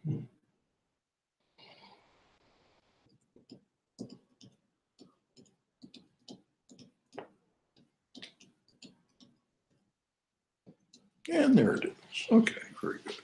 And there it is. Okay, very good.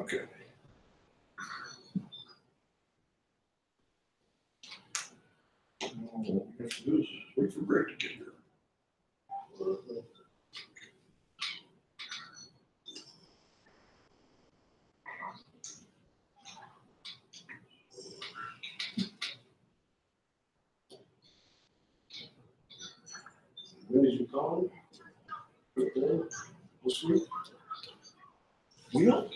Okay. All we have to do is wait for Greg to get here. When did you call him? This week? We don't.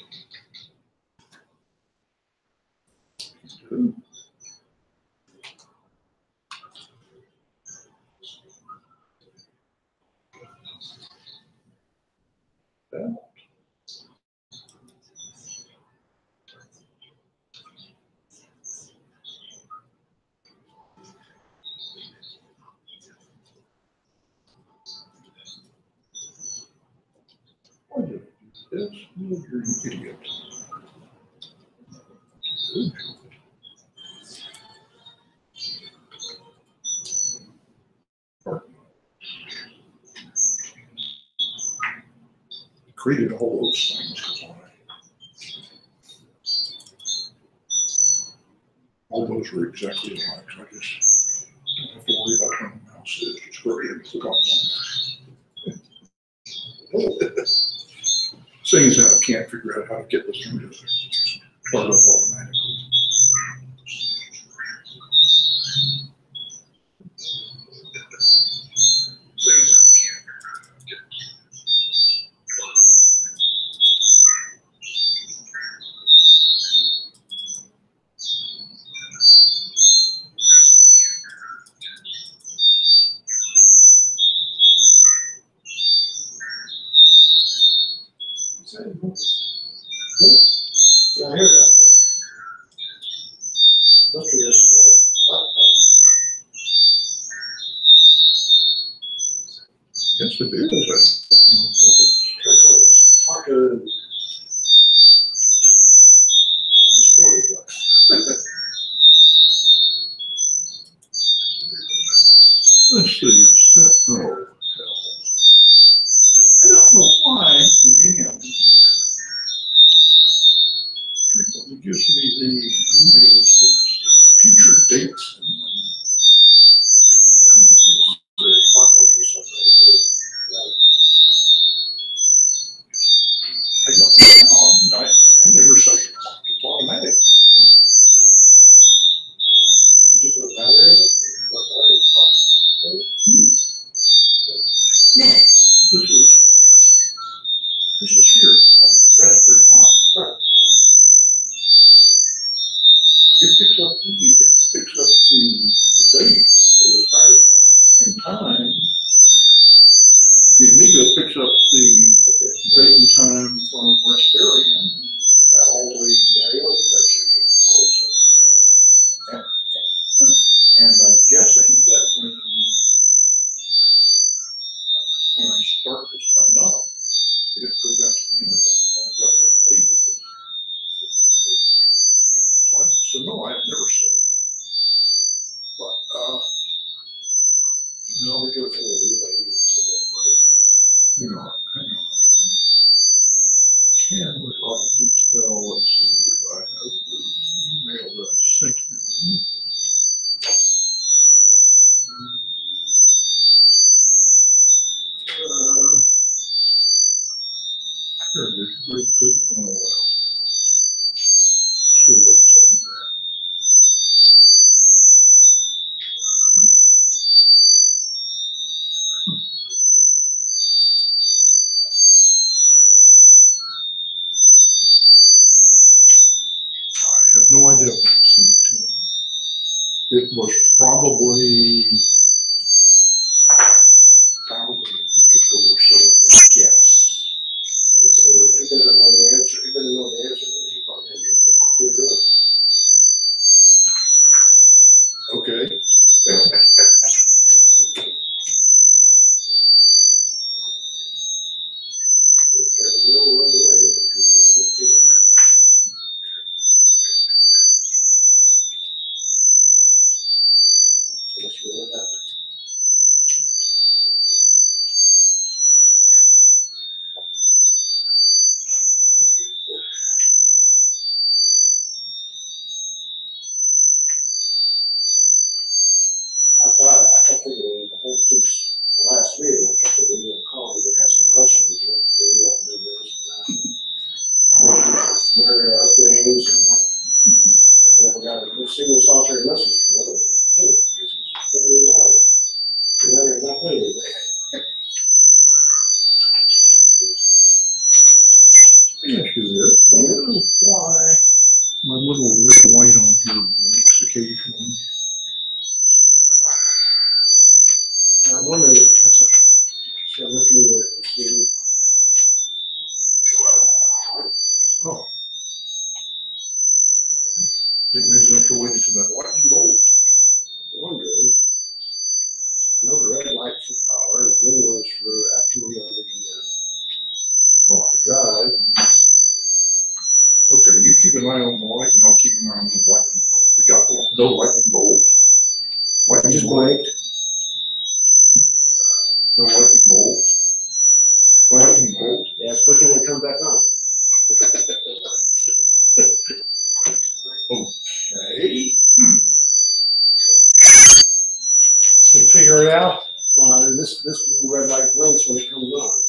Good. Yeah. Why did I do this? You're an idiot. Good. Created all those things. All those were exactly alike, so I just don't have to worry about where the mouse is. Just go ahead and click on one. Seeing as how I can't figure out how to get this thing to start up automatically. Yeah, I hear that. Look at his laptop. Yes, it is. I don't know what That's why it's Taco Story Book. Let's see. Oh, hell. I don't know why email frequently gives me the emails with future dates in them. Very clockwork or something. I don't know. I never set it. It's automatic. Did you put a battery in it? No, this is here on my Raspberry Pi. Right. It picks up the date of the start and time. The Amiga picks up the date and time from Raspberry and that all the way. Yeah, you don't think that shit And I'm guessing that when no, I've never said. But, No, we do it for the UAE, we did that, right? hang on. I can probably tell, let's see if I have the email that I sent him. Here it is, great, good, oh, well. Still wasn't told me that. I have no idea when I sent it to him. It was probably just over, so I would guess. And I said, well, if he doesn't know the answer, he doesn't know the answer, then he probably had to get that computer up. Okay. No other way, so let's go with that. I kept thinking the whole since the last meeting, I kept thinking you were calling and ask some questions. What do you want to do this? Where are things? And I never got a single solitary message from them. Figuring it out. They're not doing anything. Let me ask you this. I don't know why my little red and white on here blinks occasionally. I'm wondering if that's a, so I'm looking at it and seeing, Oh. Think maybe I have to wait until that lightning bolt. I'm wondering. I know the red light's for power, and the green one's for activity on the drive. Okay, you keep an eye on the light and I'll keep an eye on the lightning bolt. We got no lightning bolt. I Lightning just bolt. blinked. No lightning bolt. Lightning bolt. Yeah, it's blinking and come back on. Okay. You figure it out? This little red light blinks when it comes on.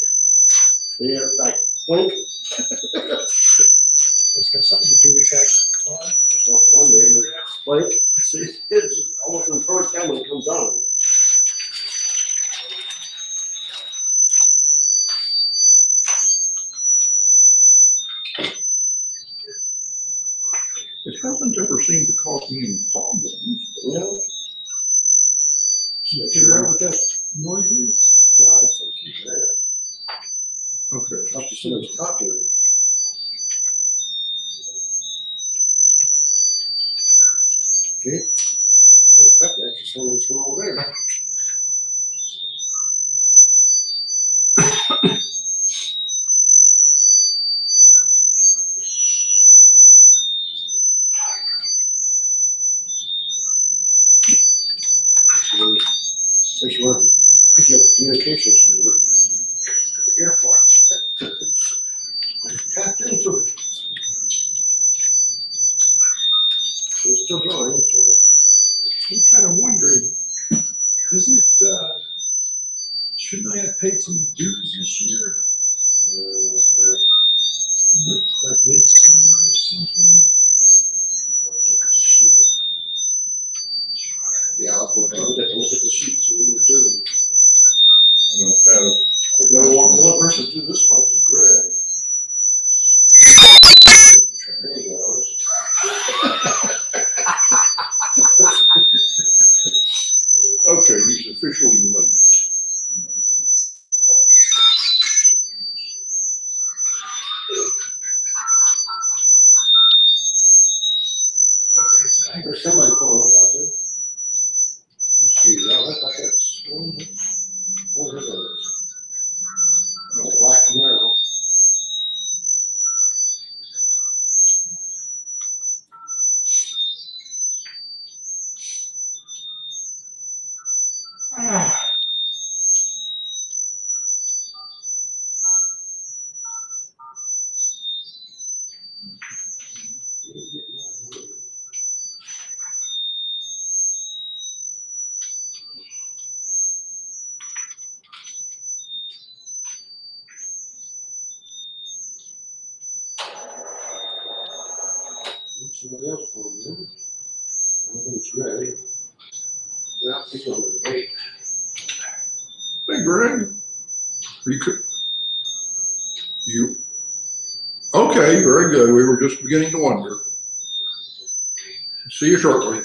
Yeah, like blink. It's got something to do with that car. Just wondering, blink. See, it's almost in the first time when it comes on. It hasn't ever seemed to cause me any problems. You know? You figure out what that noise is? No, that's okay there. Okay. Talk to somebody's talking. Okay. Matter of fact, actually, someone's going over there. Makes you want to pick up the communications from the airport. Tapped into it. It's still going, so. I'm kind of wondering, isn't it, shouldn't I have paid some dues this year? Like midsummer or something? Yeah, I'll look at the sheets when you're doing. I don't have. I think the only person to do this month is Greg. There he goes. Okay, he's officially late. There's somebody pulling up out there. Let's see, I thought that's, oh, there it is. Like Black Camaro. I think it's ready. Yeah, he's on the debate. Hey, Greg. You. Okay, very good. We were just beginning to wonder. See you shortly.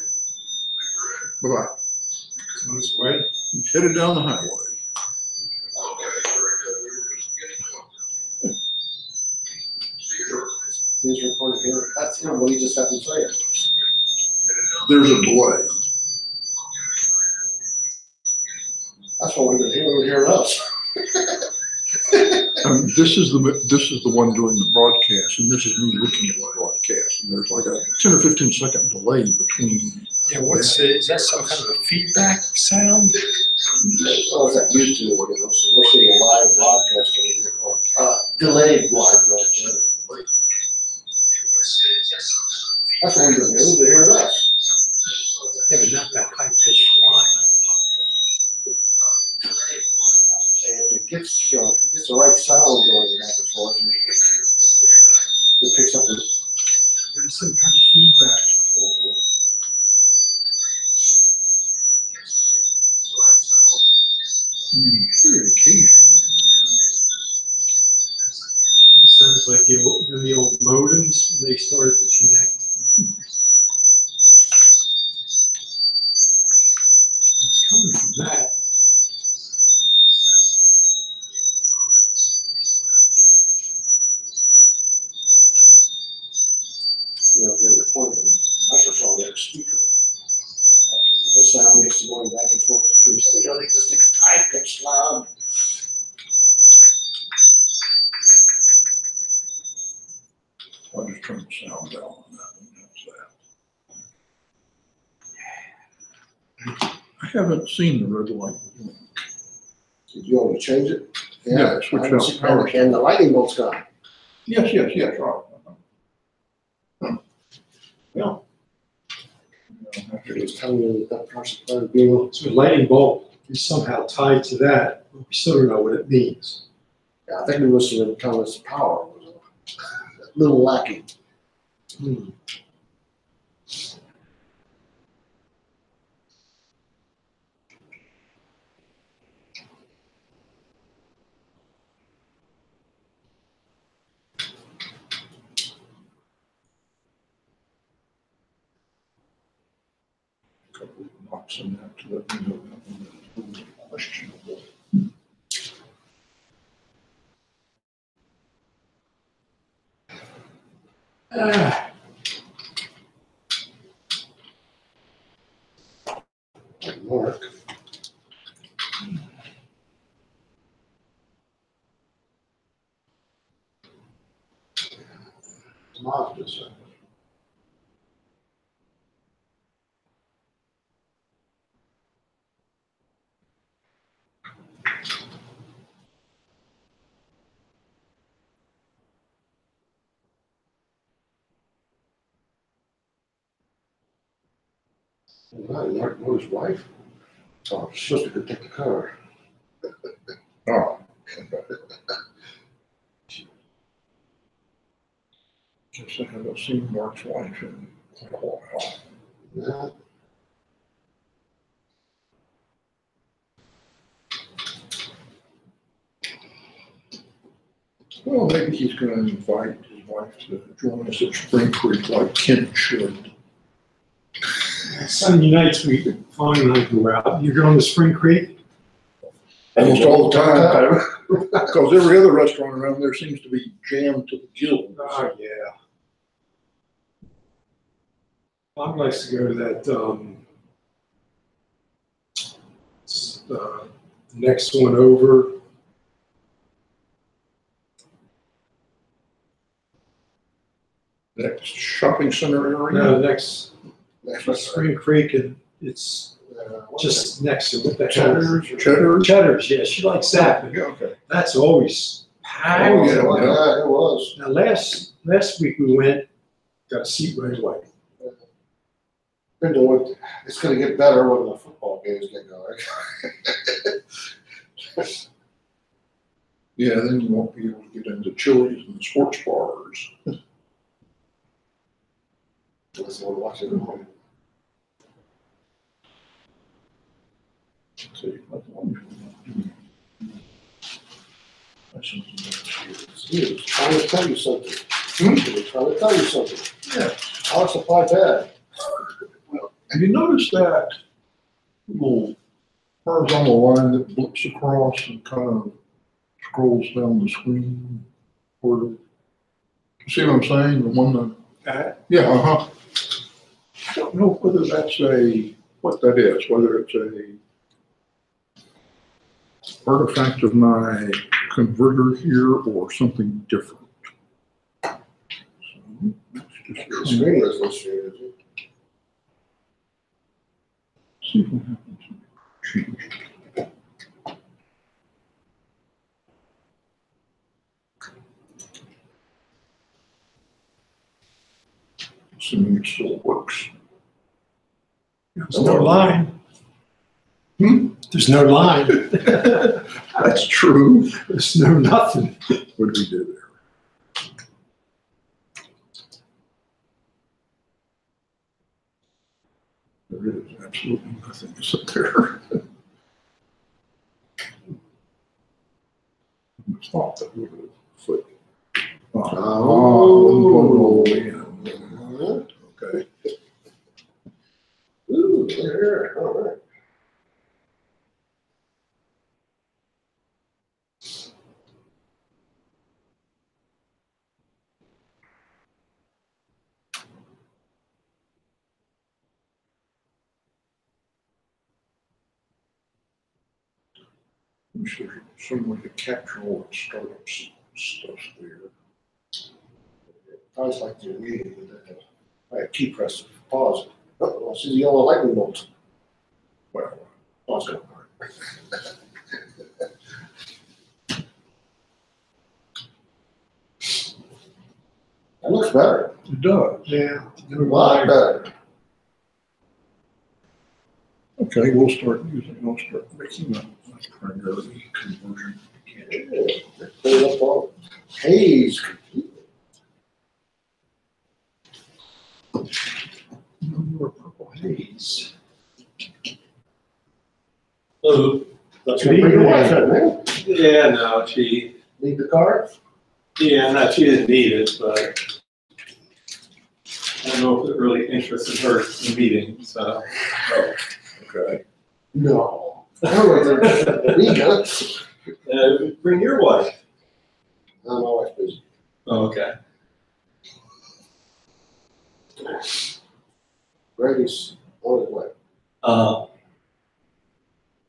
Bye-bye. It's on his way. He's headed down the highway. He's recorded here. That's him. What he just had to say it. There's a delay. That's what we've been hearing us. This is the one doing the broadcast, and this is me looking at the broadcast. And there's like a 10 or 15 second delay between. Yeah, is that some kind of a feedback sound? Oh, it's that YouTube. So we're seeing a live broadcast or delayed live broadcast. That's what we've been hearing us. Yeah, but not that high pitched line. And if it gets the right sound going back and forth, it picks up the. There's some kind of feedback. I mean, very occasionally. It sounds like the old modems when they started to connect. It's coming from that. You know, if you ever point a microphone at a speaker, the sound is going back and forth between, you know, this high pitched loud. I'll just turn the sound down on that one. That's that. I haven't seen the red light. Did you want to change it? Yeah, switch out power. And the lightning bolt's gone. Yes, right. Yeah. It was telling me that power supply would be able So the lightning bolt is somehow tied to that, but we still don't know what it means. Yeah, I think we was telling us power was a little lacking. Couple of knocks on that to let me know that one is questionable. Mark. Mark is Mark knows his wife. Oh, sister could take the car. Oh. Guess I haven't seen Mark's wife in quite a while. Yeah. Well, maybe he's going to invite his wife to join us at Spring Creek like Ken should. Sunday nights we finally go out. You're going to Spring Creek? Almost all the time. Because every other restaurant around there seems to be jammed to the gills. Oh, yeah. Bob likes to go to that, next one over. Next shopping center area? No, next Next Spring Creek, and it's just next to what the Cheddar's? Cheddar's, yeah, she likes that. Yeah, okay. That's always packed. Oh, yeah. Yeah, it was. Now, last week we went, got a seat right away. It's going to get better when the football games get going. Yeah, then you won't be able to get into Chili's and sports bars. Unless you want to watch it at home. Let's see, that's one. That's something else here. He was trying to tell you something. Hmm? He was trying to tell you something. Yeah. Power supply bad. Well, have you noticed that little horizontal line that blips across and kind of scrolls down the screen? Or, see what I'm saying? The one that, yeah, uh-huh. I don't know whether that's what that is, whether it's a artifact of my converter here or something different. So, let's just The screen resolution is it? see what happens. Change. Assuming it still works. There's no line. Hmm? There's no line. That's true. There's no nothing. What did we do there? There is absolutely nothing, is there? I thought that would have flipped. Oh, okay. Ooh, there, all right. I'm sure there's some way to capture all the startups stuff there. I was like the meeting, I had key press to pause it. Oh, I see the yellow lightning bolt. Well, Pause it. That looks better. it does. Yeah. A lot better. Okay, we'll start making a primary conversion. Yeah, clear up all haze completely. No more purple haze. Oh, That's gonna bring your wife in, man. yeah, no, she, Need the car? yeah, no, she didn't need it, but I don't know if it really interested her in meeting, so. Okay. No. I don't think Nika. Bring your wife. No, my wife's busy. Oh, okay. Grady's on his way.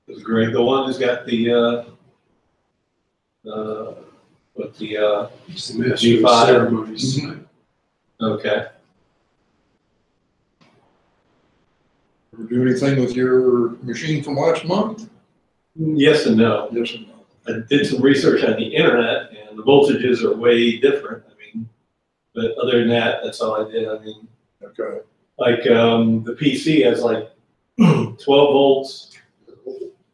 It was great. The one who's got the, with the, It's the master of G5. ceremonies. okay. Ever do anything with your machine from last month? Yes and no. Yes and no. I did some research on the internet and the voltages are way different. I mean, but other than that, that's all I did. I mean, Okay. like, the PC has like 12 volts,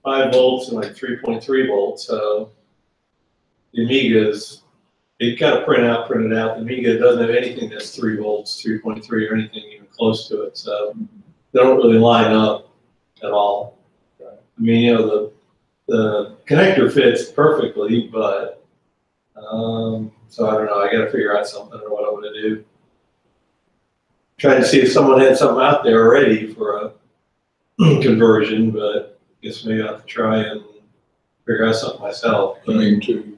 5 volts, and like 3.3 volts. So the Amigas, they kind of printed out. The Amiga doesn't have anything that's 3 volts, 3.3, or anything even close to it. So they don't really line up at all. I mean, you know, the connector fits perfectly, but so I don't know. I got to figure out something or what I'm going to do. Trying to see if someone had something out there already for a conversion, but I guess maybe I'll have to try and figure out something myself. I mean to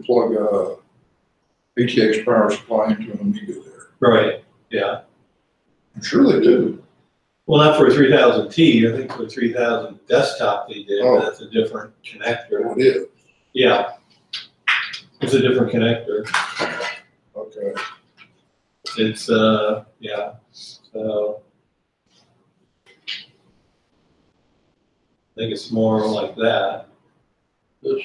plug a ATX power supply into an Amiga there. Right, yeah. I'm sure they do. Well, not for a 3000T. I think for a 3000 desktop they did, Oh. but that's a different connector. It is. Yeah, it's a different connector. Okay. It's, yeah, so. I think it's more like that. This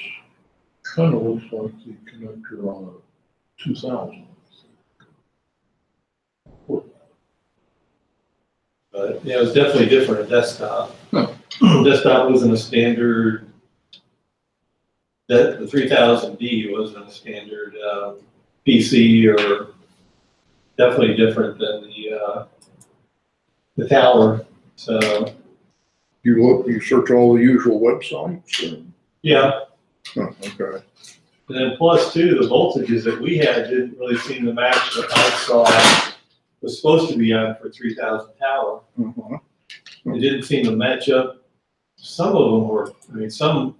kind of looks like the connector on a 2000. But yeah, it was definitely different at desktop. Huh. Desktop wasn't a standard, the 3000D wasn't a standard PC, or definitely different than the the tower. So, You search all the usual websites? yeah. Oh, okay. And then plus too, the voltages that we had didn't really seem to match what I saw was supposed to be on for 3,000 tower. Uh-huh. It didn't seem to match up. Some of them were, I mean, some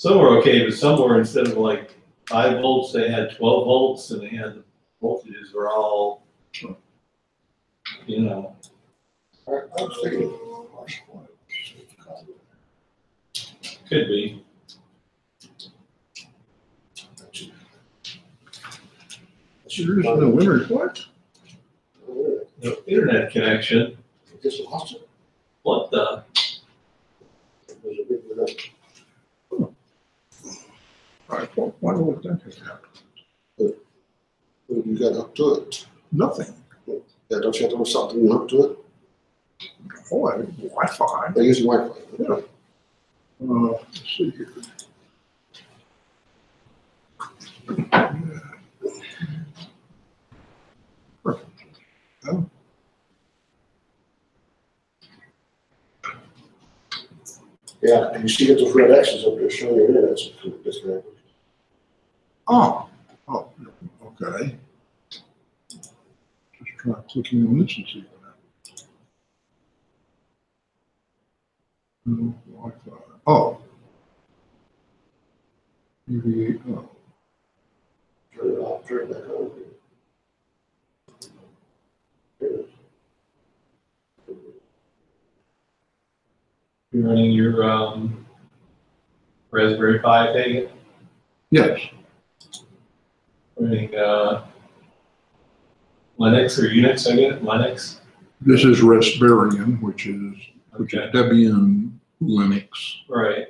were okay, but some were, instead of like 5 volts, they had 12 volts, and they had the voltages were all, you know. I was thinking, Could be. There is no winner, what? No internet connection. Just lost it. What the? There's a big delay. Why would that have happened? But you got hooked to it. Nothing. Yeah, don't you have to have something hooked to it? Oh, I have Wi-Fi. They're using Wi-Fi. Yeah. Let's see here. Oh. Yeah, and you see those red X's up there showing your internet's disconnected. Oh, okay. Just try clicking on this and see what happens. No Wi-Fi. Oh. UV8, oh. Turn it off, turn it back on. There it is. You're running your Raspberry Pi, take it? Yes. Running Linux or Unix, I get it? Linux? This is Raspberry, which is Okay. Debian Linux. Right.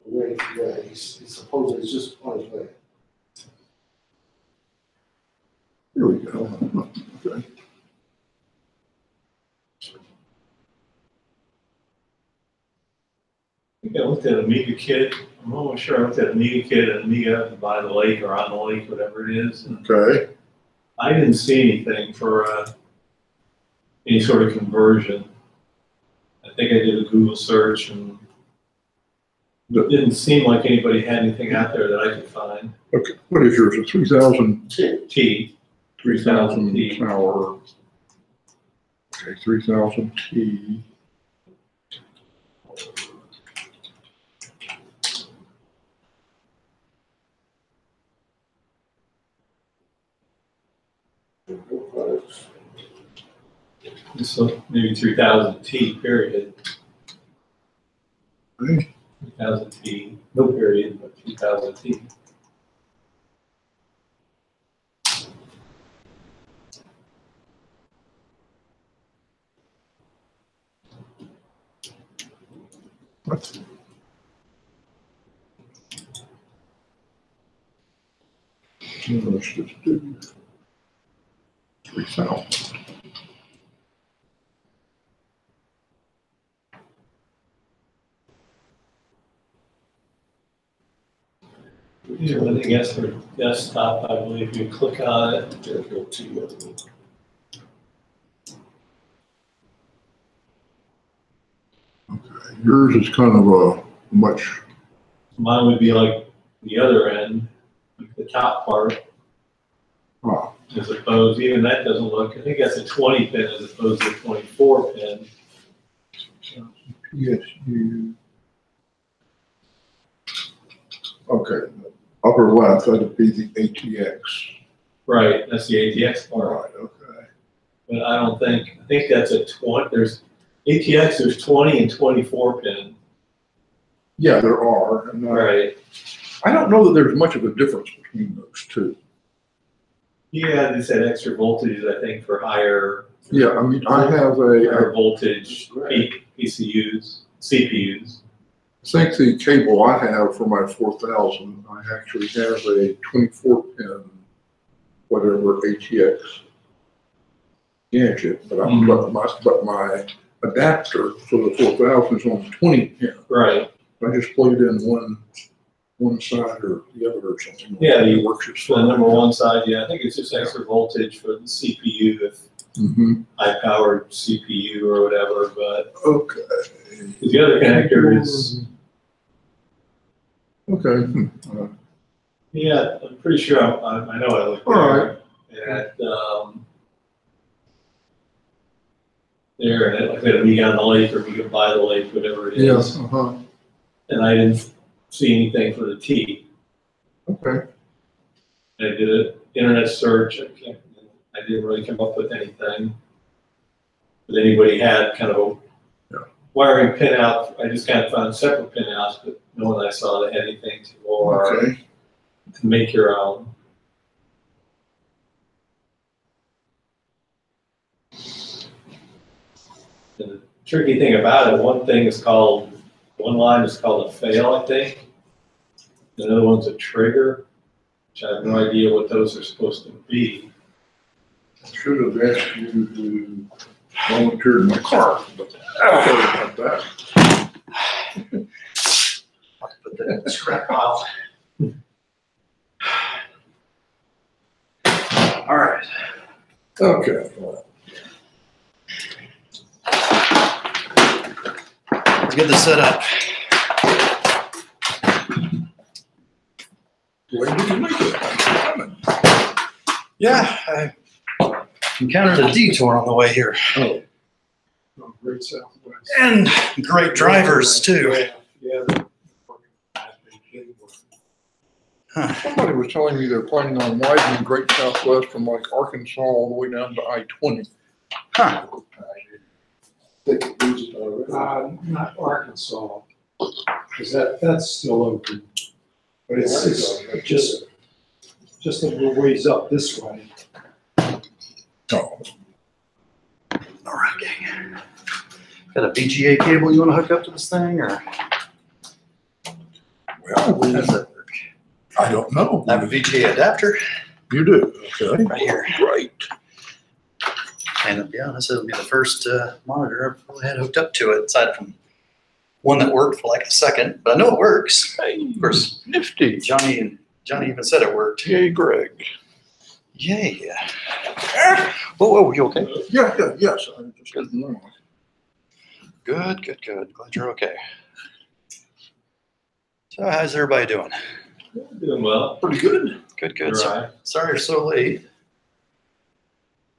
Wait, yeah, he's supposedly just on his way. Here we go. Okay. I think I looked at Amiga Kit. I'm almost sure I looked at Amiga Kit and Amiga by the lake or on the lake, whatever it is. And Okay. I didn't see anything for any sort of conversion. I think I did a Google search and it didn't seem like anybody had anything out there that I could find. Okay. What is yours? A 3000 T. 3000 T. tower. Okay, 3000 T. So maybe 3000 T period. Okay. 3000 T, no period, but 3000 T. What? So let's just do 3000. I guess for desktop, I believe you click on it. There's no T on it. Okay. Yours is kind of a much. Mine would be like the other end, like the top part, as opposed, even that doesn't look, I think that's a 20 pin as opposed to a 24 pin. PSU. Okay, upper left, that'd be the ATX. Right, that's the ATX All part. right, okay. But I think that's a 20, there's ATX, there's 20 and 24 pin. Yeah, there are. And, Right. I don't know that there's much of a difference between those two. Yeah, they said extra voltages, I think, for higher. Yeah, I mean, I have Higher voltage PCUs, CPUs. I think the cable I have for my 4000, I actually have a 24 pin, whatever ATX gadget, but my adapter for the 4000 is on 20 pin. Right. I just plugged in one one side or the other or something. Yeah, It works just For the fine. number one side, yeah, I think it's just extra voltage for the CPU, if Mhm. high-powered CPU or whatever, but Okay. the other connector is, Okay. yeah, I'm pretty sure, I know I looked All right. at, there, and it had to be on the lake, or we could buy the lake, whatever it Yeah, is. uh-huh. And I didn't see anything for the T. Okay. I did an internet search, I didn't really come up with anything. But anybody had kind of a wiring pin out, I just kind of found separate pin outs, but no one I saw that had anything Okay. to make your own. And the tricky thing about it, one line is called a fail, I think. Another one's a trigger, which I have no idea what those are supposed to be. I should have asked you to volunteer in my car, but sorry about that. Put that in the scrap pile. All right. Okay. Let's get this set up. When did you make it? Yeah, I encountered a detour on the way here. Oh. Oh, Great Southwest. And great drivers, too. Yeah. Somebody was telling me they're planning on widening Great Southwest from like Arkansas all the way down to I-20. Huh. Not Arkansas, because that's still open. But it's just a little ways up this way. Oh. All right, gang. Got a VGA cable you want to hook up to this thing, or Well, how does that work? I don't know. I have a VGA adapter You do, okay. right here. Great. And to be honest, it'll be the first monitor I've really had hooked up to it, aside from one that worked for like a second. But I know it works. Of course, Nifty. Johnny even said it worked. Yay, Greg. Yeah. Whoa, you okay? Yeah, yes, I just didn't know. Good. Glad you're okay. So how's everybody doing? Doing well. Pretty good. Good. You're right. Sorry you're so late.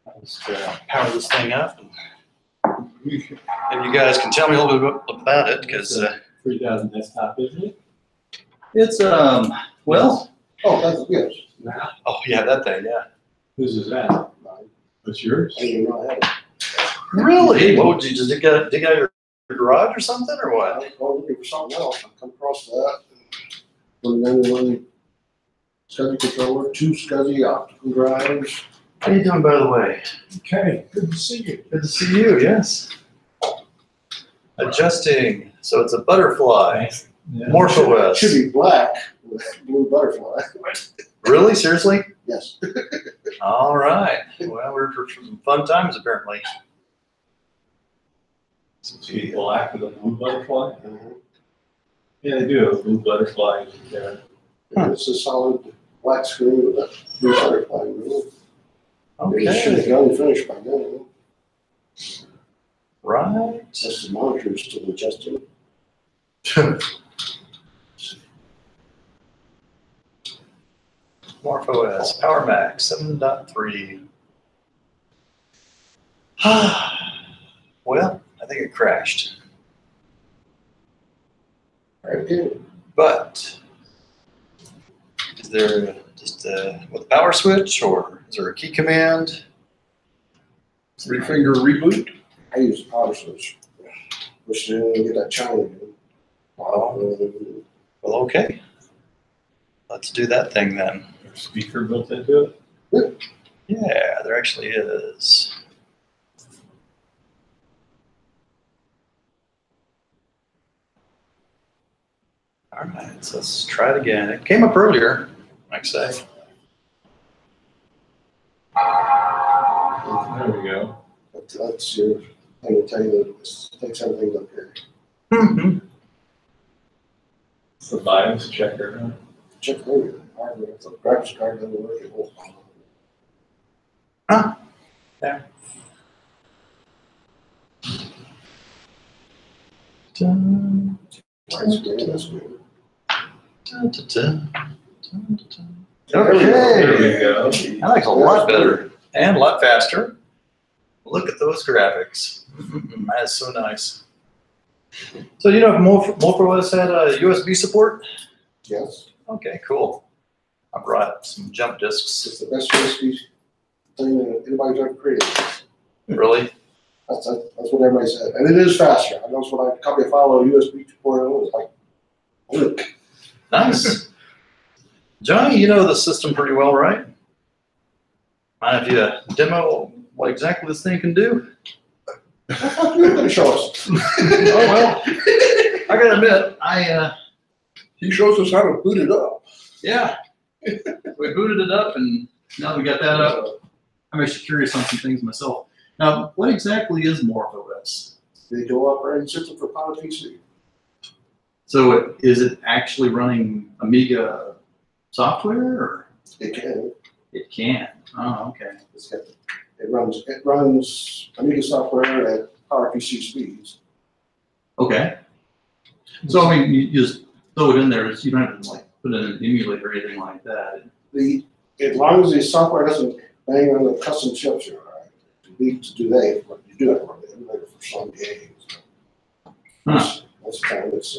I'll just power this thing up. And you guys can tell me a little bit about it, because 3000 desktop, isn't it? it's, well, Oh, that's, yes. oh yeah, that thing, yeah. Whose is that? What's yours? I didn't know I had it. Really? What, did you just dig out your garage or something, or what? I was looking for something else, I come across that. And then one SCSI controller, 2 SCSI optical drives. How you doing, by the way? Okay, good to see you. Good to see you, yes. Adjusting, so it's a butterfly. Yeah. Morph OS. Should be black with blue butterfly. Really? Seriously? Yes. All right. Well, we're for some fun times, apparently. See black with a blue butterfly? Yeah, they do have a blue butterfly there. It's a solid black screen with a blue butterfly. Really. It should have Okay. done finished by now. Right. Just the monitor is still adjusting. Morph OS, Power Max 7.3. Well, I think it crashed. Okay. But is there just with a power switch, or is there a key command? 3-finger reboot. I use the power switch. Wish I didn't get that challenge. Well, okay. Let's do that thing then. There's a speaker built into it. Yeah, there actually is. All right, so let's try it again. It came up earlier, like I say. There we go. That's your thing to tell you that it takes everything up here. Mm-hmm. The BIOS checker. Check later. If the graphics card doesn't work, it won't. Dun, That's good, that's good. dun, dun, dun, dun, dun. There we go. That looks a lot better and a lot faster. Look at those graphics. That is so nice. So you know if Morph OS had a USB support? Yes, Okay, cool. I brought some jump disks. it's the best USB thing that anybody's ever created. Really? That's what everybody said, and it is faster. I know when I copy a file on USB 2.0, it's like, look. Nice. Johnny, you know the system pretty well, right? Mind if you demo what exactly this thing can do? I thought you were gonna show us. Oh, well, I gotta admit, He shows us how to boot it up. yeah, we booted it up and now that we got that up, I'm actually curious on some things myself. Now, what exactly is Morph OS? They go operating system for Power PC. So is it actually running Amiga software or It can. it can? Oh, okay. It runs Amiga software at Power PC speeds. Okay. So I mean, you just throw it in there. You don't have to like put in an emulator or anything like that. As long as the software doesn't bang on the custom chips you're right. You need to do that, but you do have to run the emulator for some games. Huh. That's kind of it's.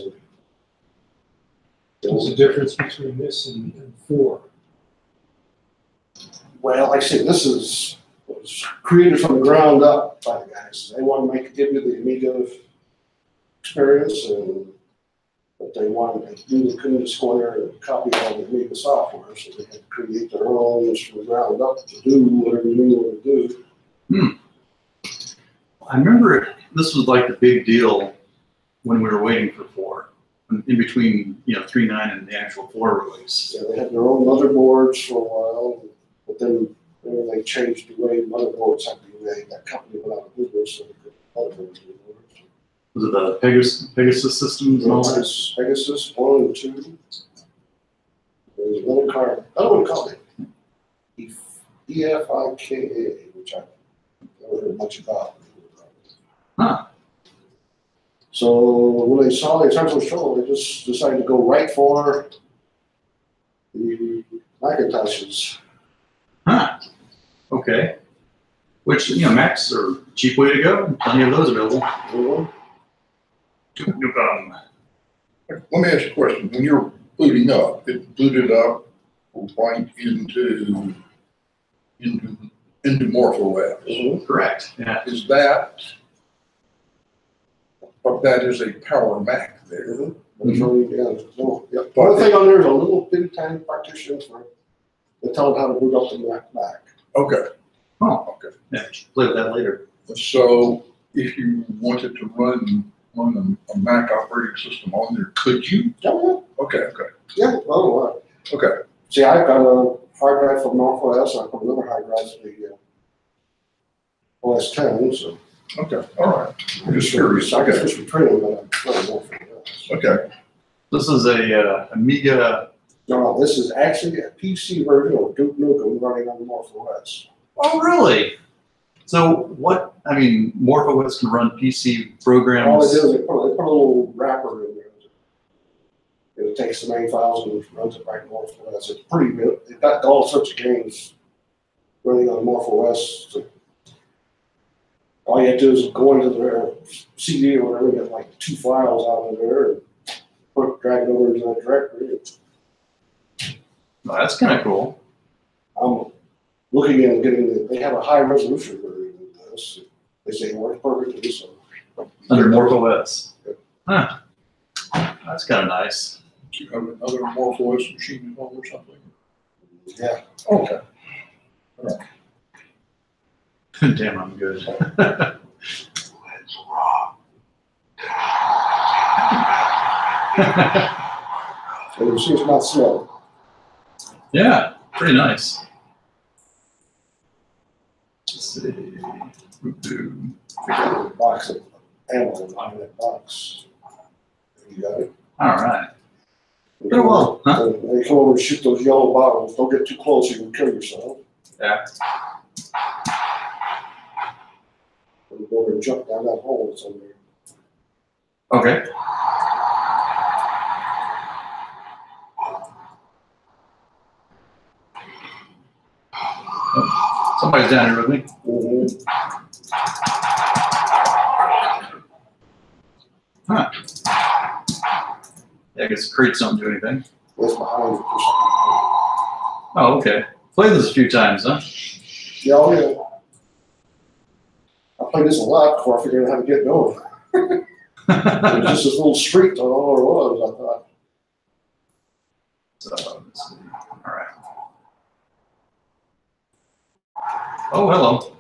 What's the difference between this and 4? Well, like I said, this was created from the ground up by the guys. They want to give you the Amiga experience, and but they wanted to do the couldn't just go there and copy all the Amiga software, so they had to create their own from the ground up to do whatever you wanted to do. I remember this was like the big deal when we were waiting for 4, in between 3.9 and the actual 4 release. Yeah, they had their own motherboards for a while, but then they changed the way motherboards had to be made. That company went out of business, so they could motherboards anymore. Was it the Pegasus systems and all that? Pegasus 1 and 2. There's another one called it EFIKA, which I never heard much about. Huh. So when they saw the essential show, they just decided to go right for the Macintoshes. Huh. Okay. Which, Macs are a cheap way to go. Plenty of those available. No problem. Let me ask you a question. When you're booting up, it booted up right into Morph OS. Correct. Yeah. Is that, but that is a Power Mac there. That's really, yeah. So, yeah. One thing on there is a little bitty tiny partition for they tell them how to boot up the Mac. Okay. Oh. Okay. Yeah. Play with that later. So if you wanted to run a Mac operating system on there, could you? Yeah, Okay. yeah. Oh, Okay. see, I've got a hard drive from Morph OS. I put another hard drive to the OS 10. So Okay. All right. I'm just curious. I guess Okay. just between them, but I'm running Morph OS. Okay. This is a Amiga. No, this is actually a PC version of Duke Nukem running on Morph OS. Oh, really? So Morph OS can run PC All programs. they do is they put a little wrapper in there. It takes the main files and runs it right in Morph OS. It's pretty good. They've got all sorts of games running on Morph OS. So all you have to do is go into their CD or whatever, get like 2 files out of there, and drag it over into that directory. Oh, that's kind of cool. I'm looking at getting they have a high resolution version of this. They say it works perfectly. So Under Morph OS. Huh. That's kind of nice. Do you have another Morph OS machine at home or something? yeah. Okay. Damn, I'm good. And you see it's not slow. Yeah, pretty nice. Let's see. Voodoo. We got a box of ammo in that box. You got it. All right. Been a while, huh? When they come over and shoot those yellow bottles, don't get too close, you can kill yourself. Yeah. When you go over and jump down that hole, it's on there. Okay. Oh, somebody's down here with me. Mm-hmm. Huh. Yeah, I guess the crates don't do anything. It's behind it, or something. Oh, okay. Played this a few times, huh? Yeah, oh yeah. I played this a lot before I figured out how to get going. It was just this little street, that's all it was, I thought. So, let's see. All right. Oh, hello.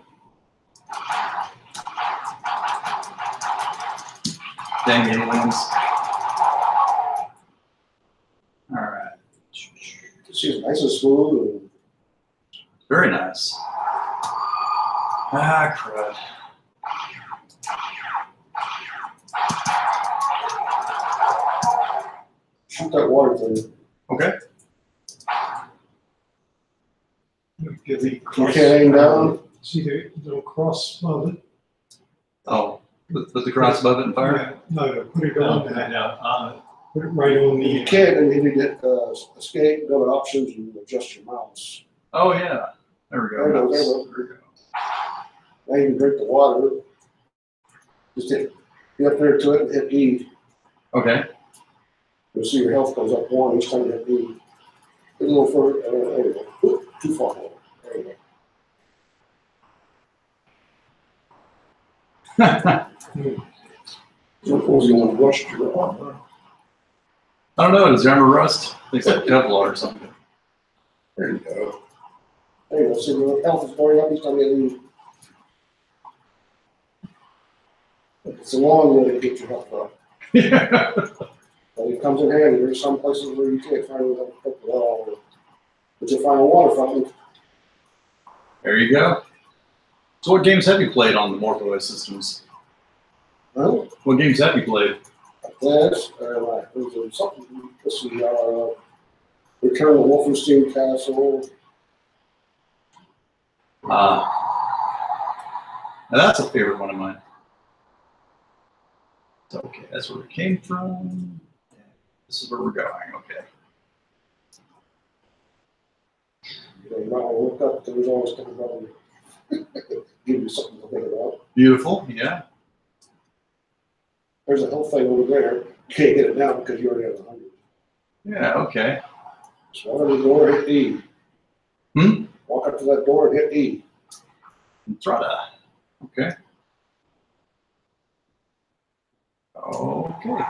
Dang aliens. All right. She's nice and smooth, and Very nice. Ah, crud. shoot that water thing. Okay. Get the You cross. can't aim down. See the little cross above it? Oh, put the cross above it and fire? Yeah, no, put it on Yeah, that, yeah, put it right on If you the, can't, then you need to get escape, go to options, and adjust your mouse. Oh, yeah. There we go. There we go. There we go. Now you can drink the water. Just get up there to it and hit E. Okay. You'll see your health goes up 1 each time you hit E. Get a little further. There you go. Oop, too far. There you go. Suppose you want to rush to your armor. I don't know. Does your armor rust? It's like Kevlar or something. There you go. There you go. See your health is going up each time you hit E. It's a long way to get your health up. Yeah. But it comes in handy. There's some places where you can't find it at all. But you find a water fountain. There you go. So what games have you played on the Morph OS systems? Well, What games have you played? this, there's something, let's see, Return of Wolfenstein Castle. Now that's a favorite one of mine. Okay, that's where we came from. This is where we're going. Okay. You might want to look up, because there's always something about it. Give you something to think about. Beautiful. Yeah. There's a health thing over there. You can't get it now because you already have 100. Yeah. Okay. So walk up to the door, hit E. Walk up to that door and hit E. Entrada. Okay. Okay.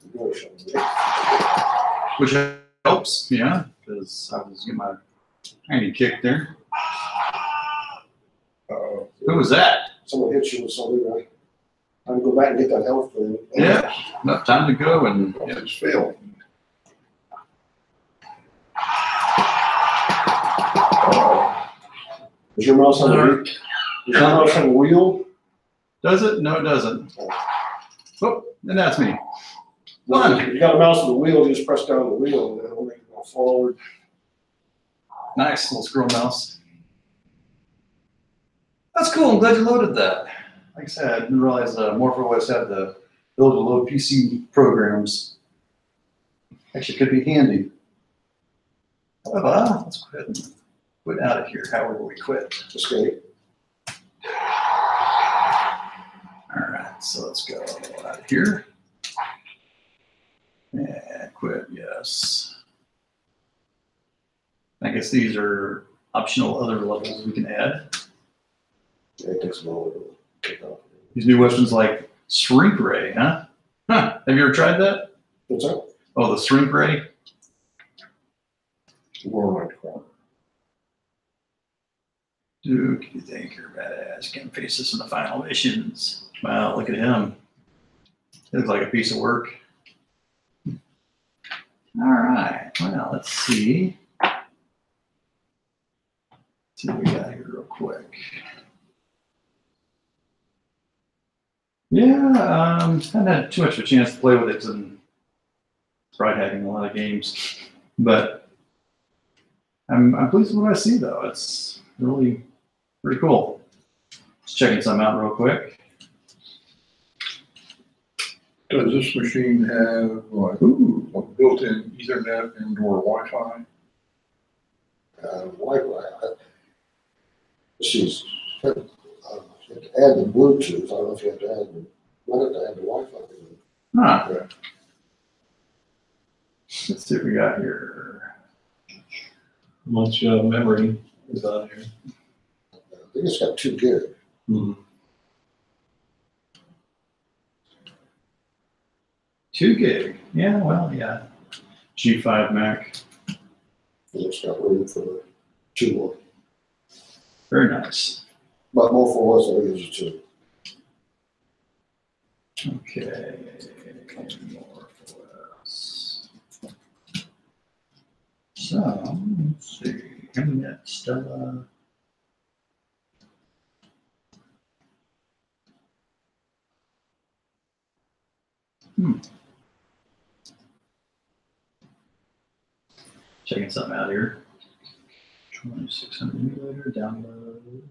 The door shut. Which helps, yeah, because I was getting my tiny kick there. Who was that? Someone hits you with something, right? Time to go back and get that health thing. Yeah, enough time to go and Yeah, it's failed. Does your mouse have a wheel? does it? No, it doesn't. Oh, and that's me. Come on. If you got a mouse with a wheel, you just press down the wheel and it'll make it go forward. Nice little squirrel mouse. That's cool. I'm glad you loaded that. Like I said, I didn't realize Morph OS had the ability to load PC programs. Actually, could be handy. However, let's quit out of here. However, we quit. Escape. All right, so let's go out of here. And quit, yes. I guess these are optional other levels we can add. Yeah, it takes a moment to take off. These new weapons like Shrink Ray, huh? Huh, have you ever tried that? What's that? Oh, the Shrink Ray? Lower right corner. Dude, you think you're badass? Can't face this in the final missions. Wow, look at him. He looks like a piece of work. All right, well, let's see. Let's see what we got here real quick. Yeah, haven't had too much of a chance to play with it and tried having a lot of games, but I'm pleased with what I see though. It's really pretty cool. Just checking something out real quick. Does this machine have like Ooh, built-in Ethernet and/or Wi-Fi? Wi-Fi. She's, you have to add the Bluetooth, I don't know if you have to add the, might have to add the Wi-Fi. huh. Okay. Let's see what we got here. How much memory is on here? I think it's got 2 gig. Hmm. 2 gig. Yeah, well, yeah. G5 Mac. And it's got room for 2 more. Very nice. But more for us, I think it's 2. Okay. Morph OS. So, let's see. Internet Stella. Checking something out here. 2600 emulator download.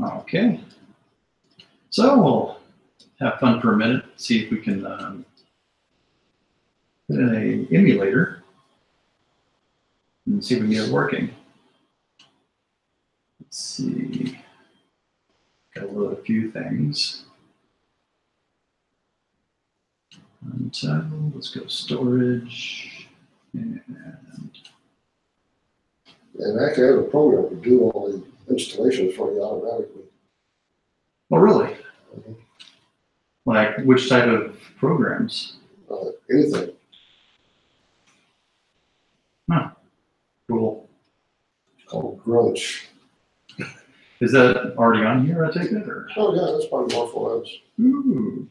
Okay. So we'll have fun for a minute, see if we can put in an emulator and see if we can get it working. Let's see. Gotta load a few things. Until, let's go storage and And actually, I have a program to do all the installations for you automatically. oh really? Like which type of programs? Anything. Cool. It's called Grunch. Is that already on here, I take it, or? Oh, yeah, that's part of Morph OS. Ooh.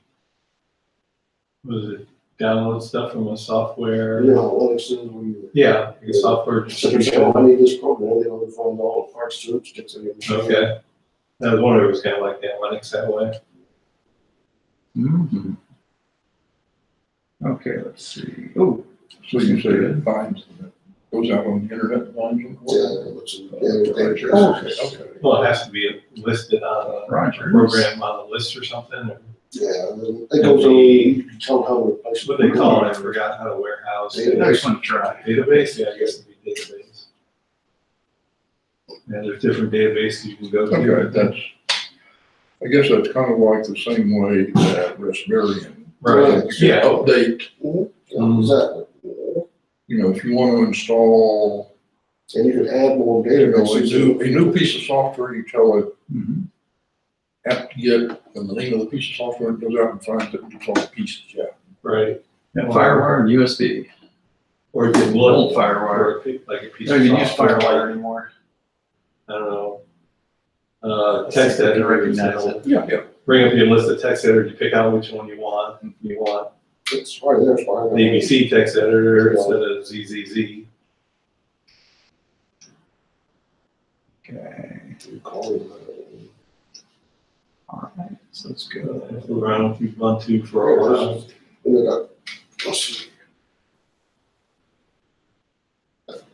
Was it download stuff from a software? You know how Linux is when you. Yeah, like a software So they say, distribution. oh, I need this program, they only find all the parts to it, sticks it in. Okay. I was wondering if it was kind of like that Linux that way. Mm-hmm. Okay, let's see. Oh, So you say it finds, goes out on the internet and finds them? Yeah, it's, Okay. Well, it has to be listed on a Roger. program on a list or something. Or yeah, and then it goes over, you can tell how to replace. what they call it, I forgot how to warehouse. Database. nice one to try. Database? Yeah, I guess it'd be database. Yeah, there's different databases you can go to. Okay, that's, I guess that's kind of like the same way that Raspberry. Right, You yeah. can update, Yeah, exactly. you know, if you want to install, And you can add more you know, databases. a new piece of software, you tell it, Mm-hmm. have to get the name of the piece of software, it goes out and finds it, and it's all the pieces, yeah. Right. Yeah, FireWire and USB. Or you can look Old FireWire. for like a piece No, of you can use software, FireWire like, anymore. I don't know, text I can editor. recognize it. Yeah. Bring up your list of text editors, you pick out which one you want. You want It's right there, it's right the there. ABC text editor instead of ZZZ. Okay. You call it, All right. So let's go. Around if you want to for a while. And they got, let's see.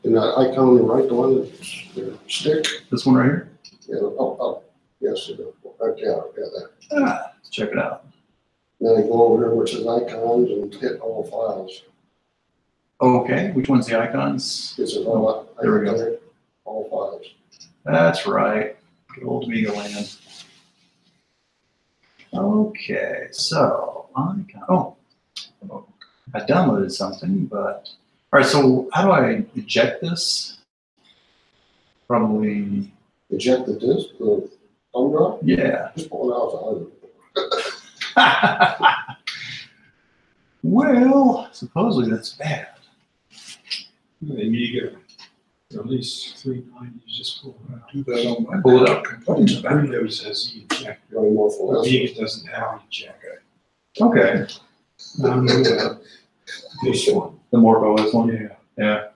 And that icon on the right, the one that's the stick, This one right here. yeah, up, yes, right there, yeah, that. Ah, let's check it out. Then I go over here, which is icons, and hit all files. Okay. Which one's the icons? This is all, There we go. all files. That's right. Good old Amiga land. Okay, so I downloaded something, but all right. So how do I eject this? Probably, Eject the disk, the thumb drive, yeah. just pull it out. Well, supposedly that's bad. The Amiga, at least 390, just pull it out. Do that on my. Pull it up. Complaints about it. Windows has eject. Running more for us. Amiga doesn't have eject. Okay, This one. the Morph OS one. Yeah. Yeah.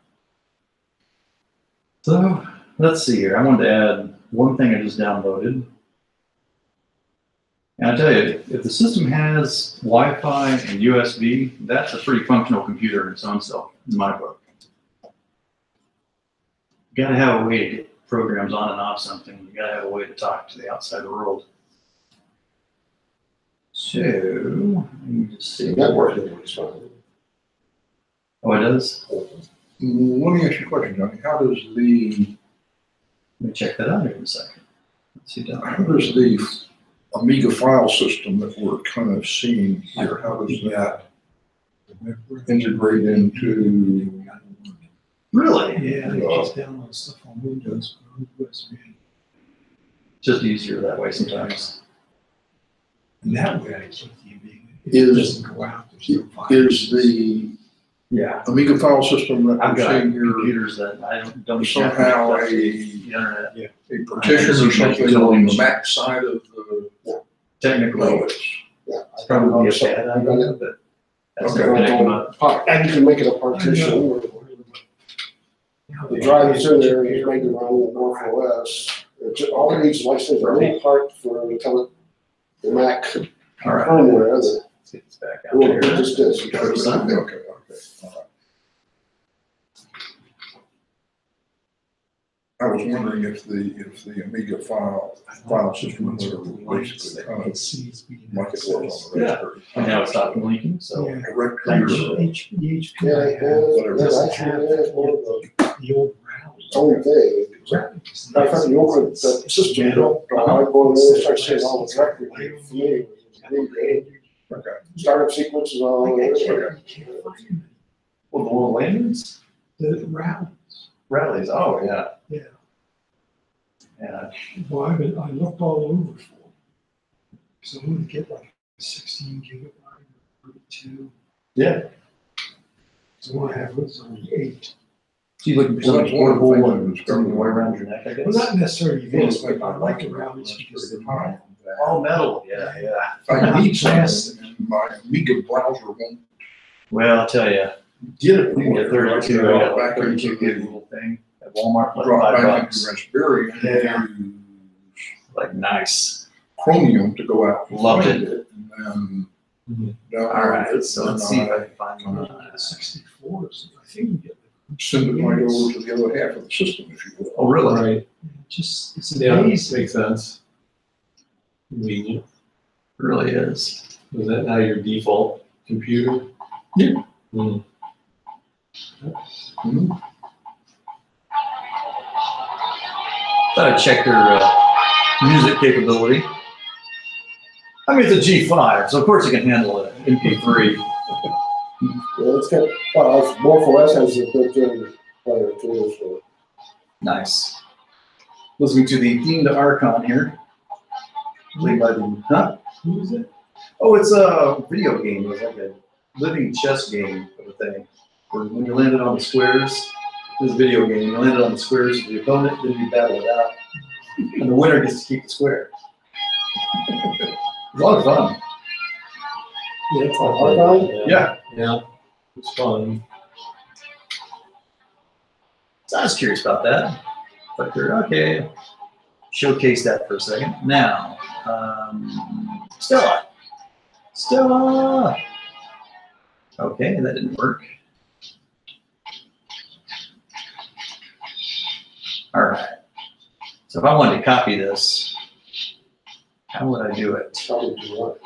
So let's see here. I wanted to add one thing I just downloaded. And I tell you, if the system has Wi-Fi and USB, that's a pretty functional computer in its own self, in my book. You gotta have a way to get programs on and off something. You gotta have a way to talk to the outside world. So, let me just see. That worked, it was fine. Oh, it does? Let me ask you a question, Johnny. How does the Let me check that out here in a second. Let's see down How does the Amiga file system that we're kind of seeing here, how does that integrate into? Really? Yeah, they just download stuff on Windows, but on USB. Just easier that way sometimes. And that way I keep the Amiga. It Is- doesn't go out, there's no virus. Is the Yeah. Amiga file system that I've we're got seeing here computers that I don't even have to somehow connect up to a the internet. partition or something on the Mac side of the? Technically, No, it's, Yeah. it's probably a bad idea, but that's Okay. gonna connect them up. And you can make it a partition, or the drive is in there, you make it run with Morph OS. All it needs is, like I said, a little part for the Mac All right. firmware, Let's get this back out well, here. it just does. okay, all right. I was wondering if the Amiga file system were basically kind of like it was on the Raspberry. And now it's stopped blinking, so. Yeah. Directory or Each Yeah, I it have is. doesn't That's have actually one of the old route. the only thing. Matter of fact, you open the system, don't I go in there and start seeing all the directory for me. Okay. Startup sequences, all I that. can't find them. Well, the little lanterns? The route. Rallies, oh, yeah. Yeah. Yeah, Well, I looked all over for them. So I'm gonna get like 16 gigabyte or 32. yeah. So what I have was only 8. So you looking for Well, something that's one of the portable things and that's something to going wear on. around your neck, I Well, guess? not necessarily this, but I like the routes because they're metal. Oh, metal, yeah, yeah. I need something, and my Amiga browser won't Well, I'll tell you, get it. you can get 32, I got like 32 gig little thing at Walmart, like Drop back into $5. Raspberry and Yeah. use Like, nice. Chromium to go out. and Loved find it. And then download All right, it, so and let's see if I I can find one. 64, so I think we get send it right over to the other half of the system, if you will. Oh, really? Right, just, it's yeah, amazing. makes sense. Convenient. Really is. Is that now your default computer? Yeah. Hmm. Thought I'd check their music capability. I mean, it's a G5, so of course it can handle it. MP3. Yeah, it's got, well, Morph OS has a built-in player too, so. Nice. Listening to the theme to Archon here. Played by the, huh? Who is it? Oh, it's a video game. It's like a living chess game of a thing. Where when you landed on the squares, this video game, you landed on the squares of the opponent, then you battle it out. And the winner gets to keep the square. It's a lot of fun. Yeah, Archon? Yeah. Yeah, it's fun. So I was curious about that. But okay, showcase that for a second. Now, Stella. Stella. Okay, that didn't work. All right. So if I wanted to copy this, how would I do it? Probably do what?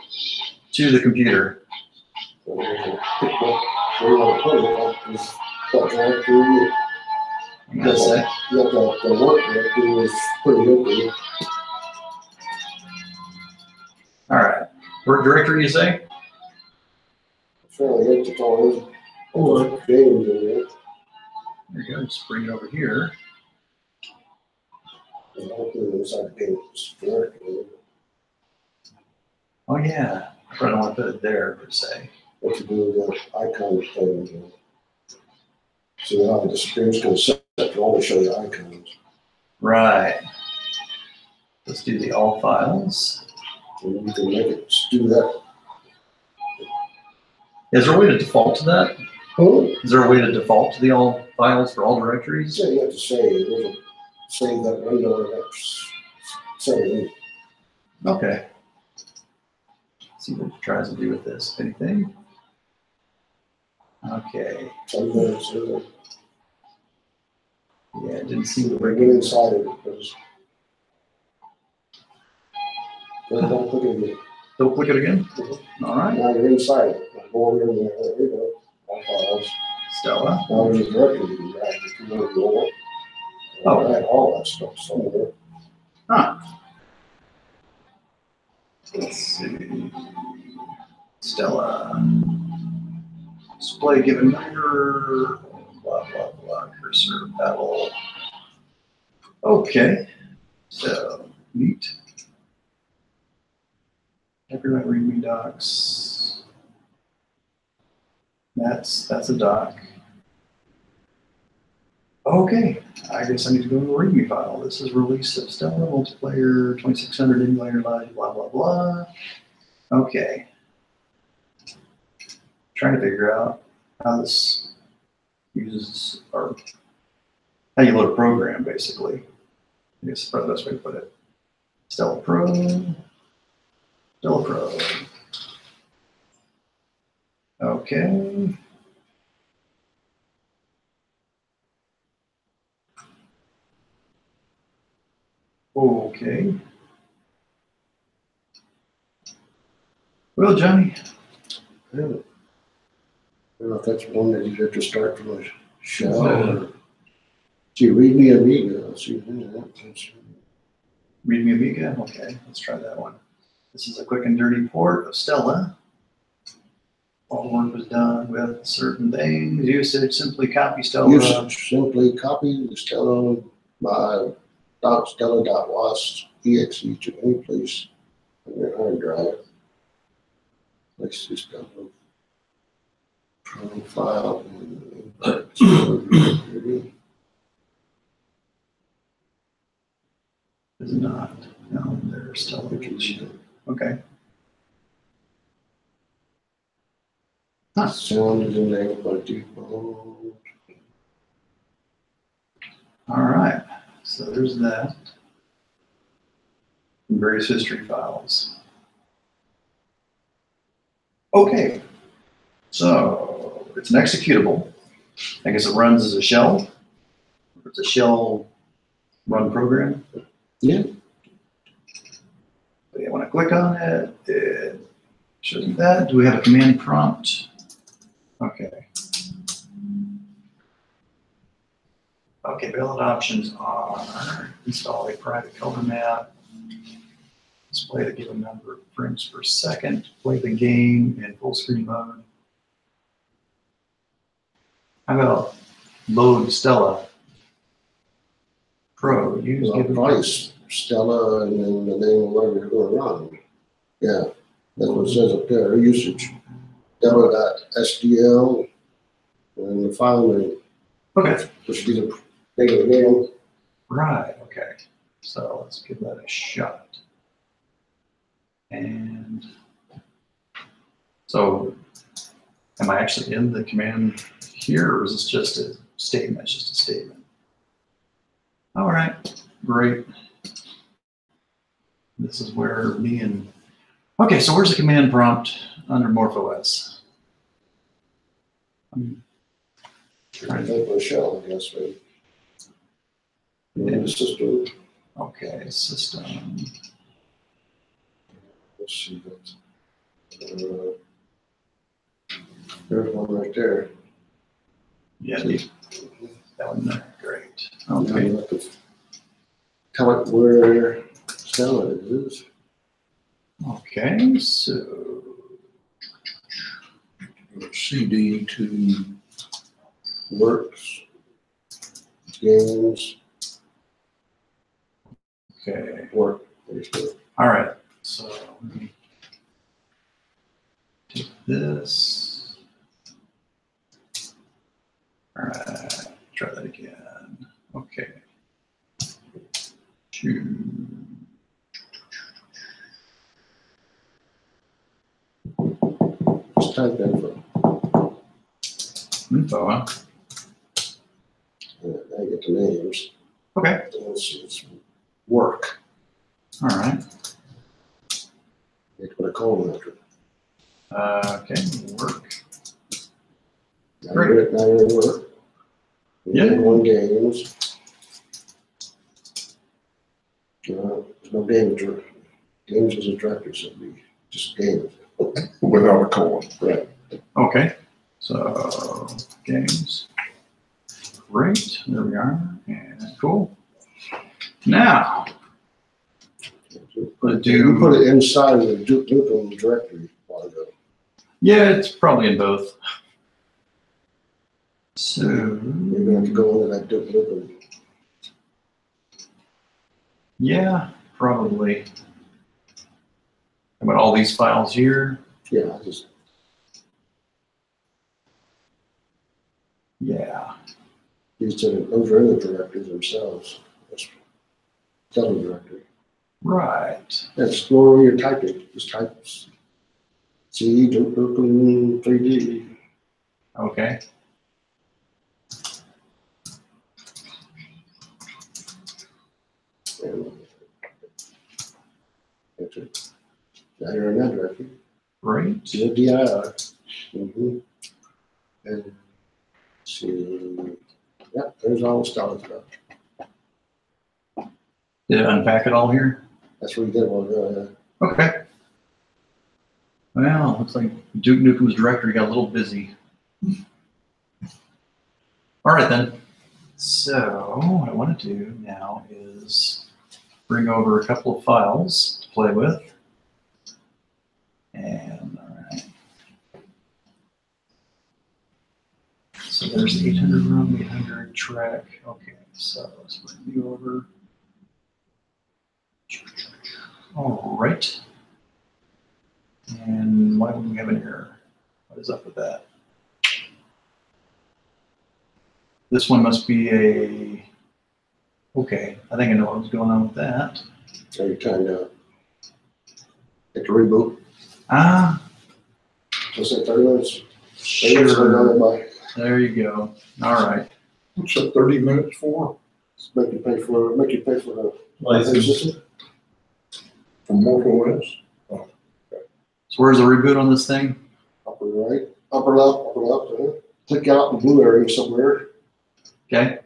To the computer. So you can pick where you want to put it, like this, that directory, Hang on a sec. you got the work directory is pretty open. All right. Work directory, you say? Fairly empty, all those games in there. There you go. Just bring it over here. And I'll put it inside the games directory. Oh yeah. I probably don't want to put it there per se. What to do with the icon thing. So now the screen's gonna set to only show you icons. Right. Let's do the all files. And you can make it do that. Is there a way to default to that? Oh, Is there a way to default to the all files for all directories? yeah, you have to save, there's a save that window, that's So, Okay. See what it tries to do with this. Anything? Okay. so Yeah, it didn't seem to we're work. getting inside of it because. Don't click it again. Don't click it again. All right. Now you're inside it. Go over there, there you go. My files. Stella. Now there's a directory you can drag if you want to go. Oh. Add all that stuff somewhere. Huh. Let's see. Stella. Display given number. Blah, blah, blah. Cursor battle. Okay. So, neat. Everyone read me docs. That's a doc. Okay, I guess I need to go to the README file. This is release of Stella multiplayer 2600 emulator live, blah, blah, blah. Okay. Trying to figure out how this uses, or how you load a program, basically. I guess that's probably the best way to put it. Stella Pro. Stella Pro. Okay. Okay. Well, Johnny. I don't know if that's one that you have to start from a shell or. See, read me Amiga. Let's see. Read me Amiga. Okay, let's try that one. This is a quick and dirty port of Stella. All the work was done with certain things. Usage, simply copy Stella. Usage, simply copy the Stella by .stella.was exe to any place on your hard drive. Let's just go profile and Is not. No, there's Stella. Okay. Huh. sound is enabled by default. All right. So there's that. And various history files. Okay. So it's an executable. I guess it runs as a shell. It's a shell run program. Yeah. But yeah, when I click on it, it shows me that. Do we have a command prompt? Okay. Okay, build options are install a private color map, display the given number of frames per second, play the game in full screen mode. How about load Stella Pro? Use Well, given price, Stella, and then the name of whatever you're going to run. Yeah, that's what it says up there, usage. Stella.sdl, and the file name, Okay. which is a regular name. Right, okay. So let's give that a shot. And so am I actually in the command here, or is this just a statement? It's just a statement. All right, great. This is where me and, okay, so where's the command prompt under Morph OS? I think with a shell, I guess, right? In the system. Okay, system. Let's see that. There's one right there. Yeah, that one there, great. Now Okay, you have to tell it where Stella is. okay, so, CD to works, games, okay. work. There's the- All right, so let me take this. All right, try that again. Okay. Just type info. Info, huh? Now you get the names. Okay. It's work. All right. That's what I call them after. Okay, work. Now Great. you're at work. Yeah. You're on games. There's no games. Games is a director, so it'd be just games. Without a colon. Right. Okay, so games. Great, there we are, and cool. Now, You put it inside the Duke Nukem directory a while ago. yeah, it's probably in both. So, You're gonna have to go into that Duke Nukem. yeah, probably. How about all these files here? Yeah, I just, Yeah, those are in the directories themselves. That's double directory. right. Explore where you're typing, just type C, Duke Nukem 3D. Okay. And that's it. Now you're in that directory. Great. Do a DIR. Mhm. And see, yeah, there's all the stuff. Did it unpack it all here? That's what we did a while ago. Okay. Well, looks like Duke Nukem's directory got a little busy. All right then. So what I want to do now is bring over a couple of files to play with. And all right. So there's 800 room, 800 track. Okay, so let's bring you over. All right. And why would we have an error? What is up with that? This one must be a, okay, I think I know what's going on with that. So you're trying to hit the reboot. Ah, Just at 30 minutes. sure. There you go. All right. What's that 30 minutes for? Make you pay for the License. system. From Morph OS? So where's the reboot on this thing? Upper right, upper left. Click out in the blue area somewhere. Okay.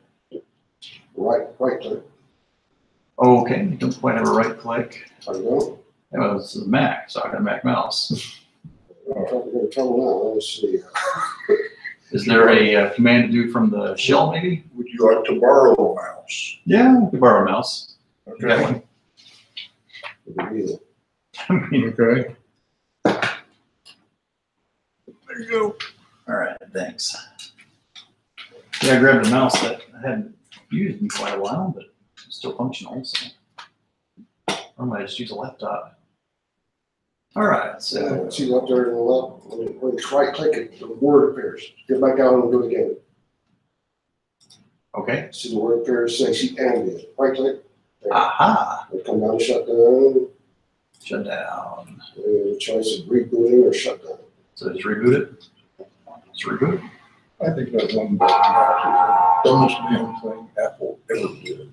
Right click. Okay, you don't quite have a right click. There you go. Oh, this is a Mac, so I got a Mac mouse. I'm trying to get in trouble now. Let's see. Is there a command to do from the shell maybe? Would you like to borrow a mouse? Yeah, we could borrow a mouse. You got Okay. one? It'll be I mean, Okay. there you go. All right, thanks. Yeah, I grabbed a mouse that I hadn't used in quite a while, but it's still functional, so. Or I might just use a laptop. All right, so. see up there in the left, when you right click it, the word appears. Get back out and do it again. Okay. See the word appears, say sheet ambient. Right click. There. Aha, It'll come down, shut down. shut down. The choice of rebooting or shut down. So just reboot it. Let's reboot it. I think that one button mouse is the dumbest damn thing Apple ever did.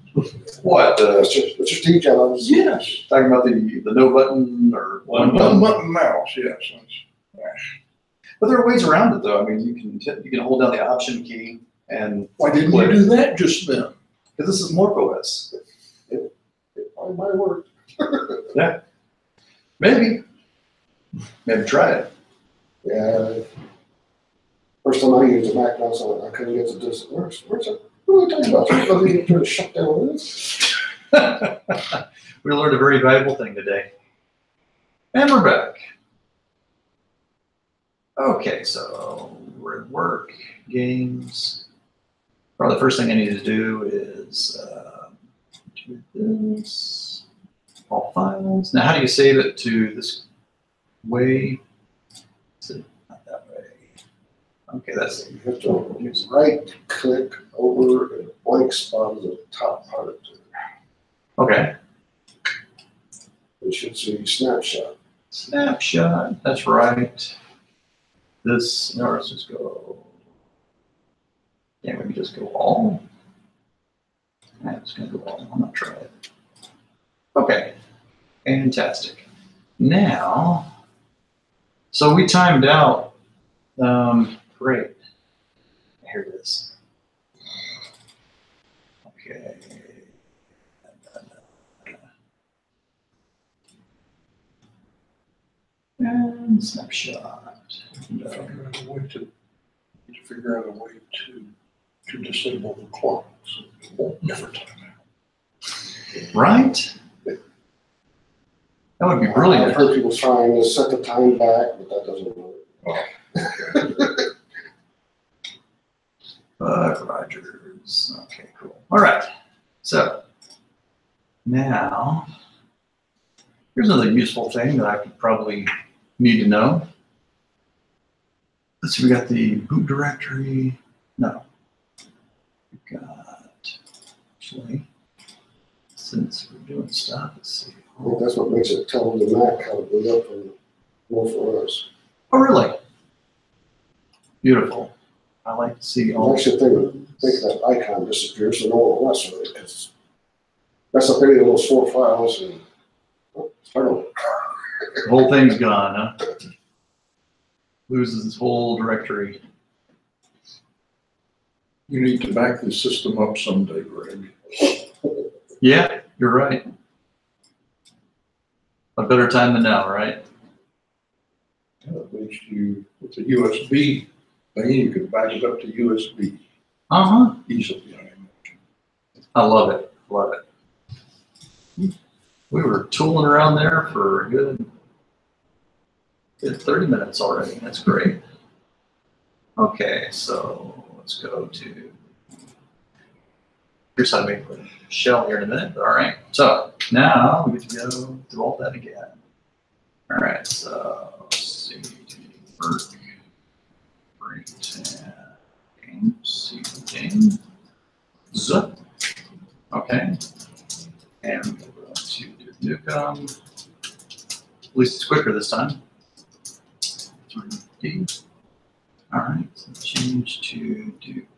What? That's just details. Yes. Talking about the no button or one One button? button mouse, yes. But there are ways around it though. I mean, you can hold down the Option key and. Why didn't you do that just then? Because this is Morph OS. It probably might work. Yeah. Maybe. Maybe try it. Yeah. First time I used a Mac mouse, I couldn't get to this. Where's it? What are you talking about? I didn't try to shut down this. We learned a very valuable thing today. And we're back. Okay, so we're at work, games. Probably the first thing I need to do is do this. All files. Now, how do you save it to this way? Is it not that way? Okay, that's You have to use right click over a blank spot at the top part of it. okay. You should see snapshot. Snapshot. That's right. This. Now let's just go. Yeah, maybe just go all. I'm just gonna go all. I'm not trying it. Okay. Fantastic. Now, so we timed out. Great. Here it is. Okay. And snapshot. Figure out a way to disable the clock, so it won't never time out. Right? That would be I've brilliant. heard people trying to set the time back, but that doesn't work. Rogers. Okay, cool. All right. So now here's another useful thing that I could probably need to know. Let's see, we got the boot directory. No. We've got, actually, since we're doing stuff, let's see. I think that's what makes it tell the Mac how to boot up from Morph OS. Oh, really? Beautiful. I like to see all. I should think that icon disappears, so no one will mess with it, because mess up any of those 4 files and start over. The whole thing's gone, huh? Loses his whole directory. You need to back the system up someday, Greg. Yeah, you're right. A better time than now, right? At least you, with the USB thing, you can back it up to USB Uh-huh. easily, I imagine. I love it. Love it. We were tooling around there for a good 30 minutes already. That's great. Okay, so let's go to, here's how to make a shell here in a minute. All right, so now we get to go through all that again. All right, so let's see, work, great, game, see game, zup. Okay, and we'll go to Nukem. At least it's quicker this time. 3D. All right, so change to Duke.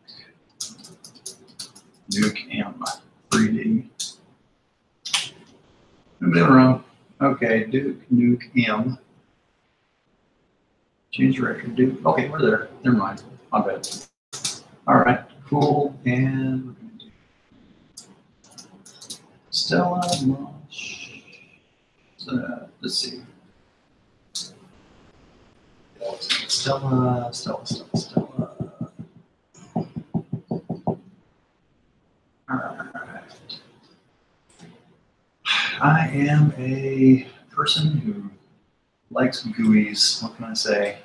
Duke M. 3D. I'm doing it wrong. Okay, Duke, Nuke M. Change record, Duke. Okay, we're there. Never mind. My bad. All right, cool. And we're going to do Stella launch. Let's see. Stella. All right. I am a person who likes GUIs. What can I say?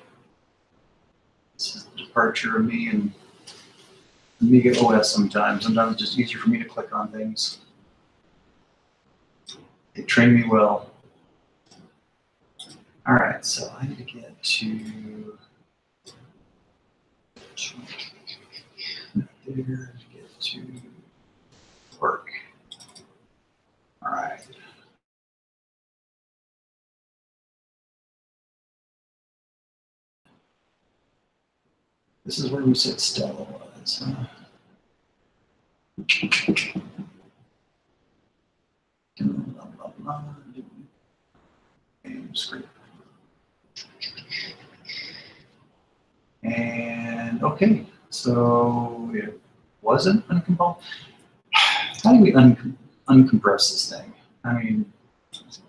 This is the departure of me and Amiga OS sometimes. Sometimes it's just easier for me to click on things. They train me well. All right, so I need to get to there to get to work. All right. This is where we said Stella was. Blah, blah, blah. Game screen. And okay, so it wasn't uncompressed. How do we uncompress this thing? I mean, let's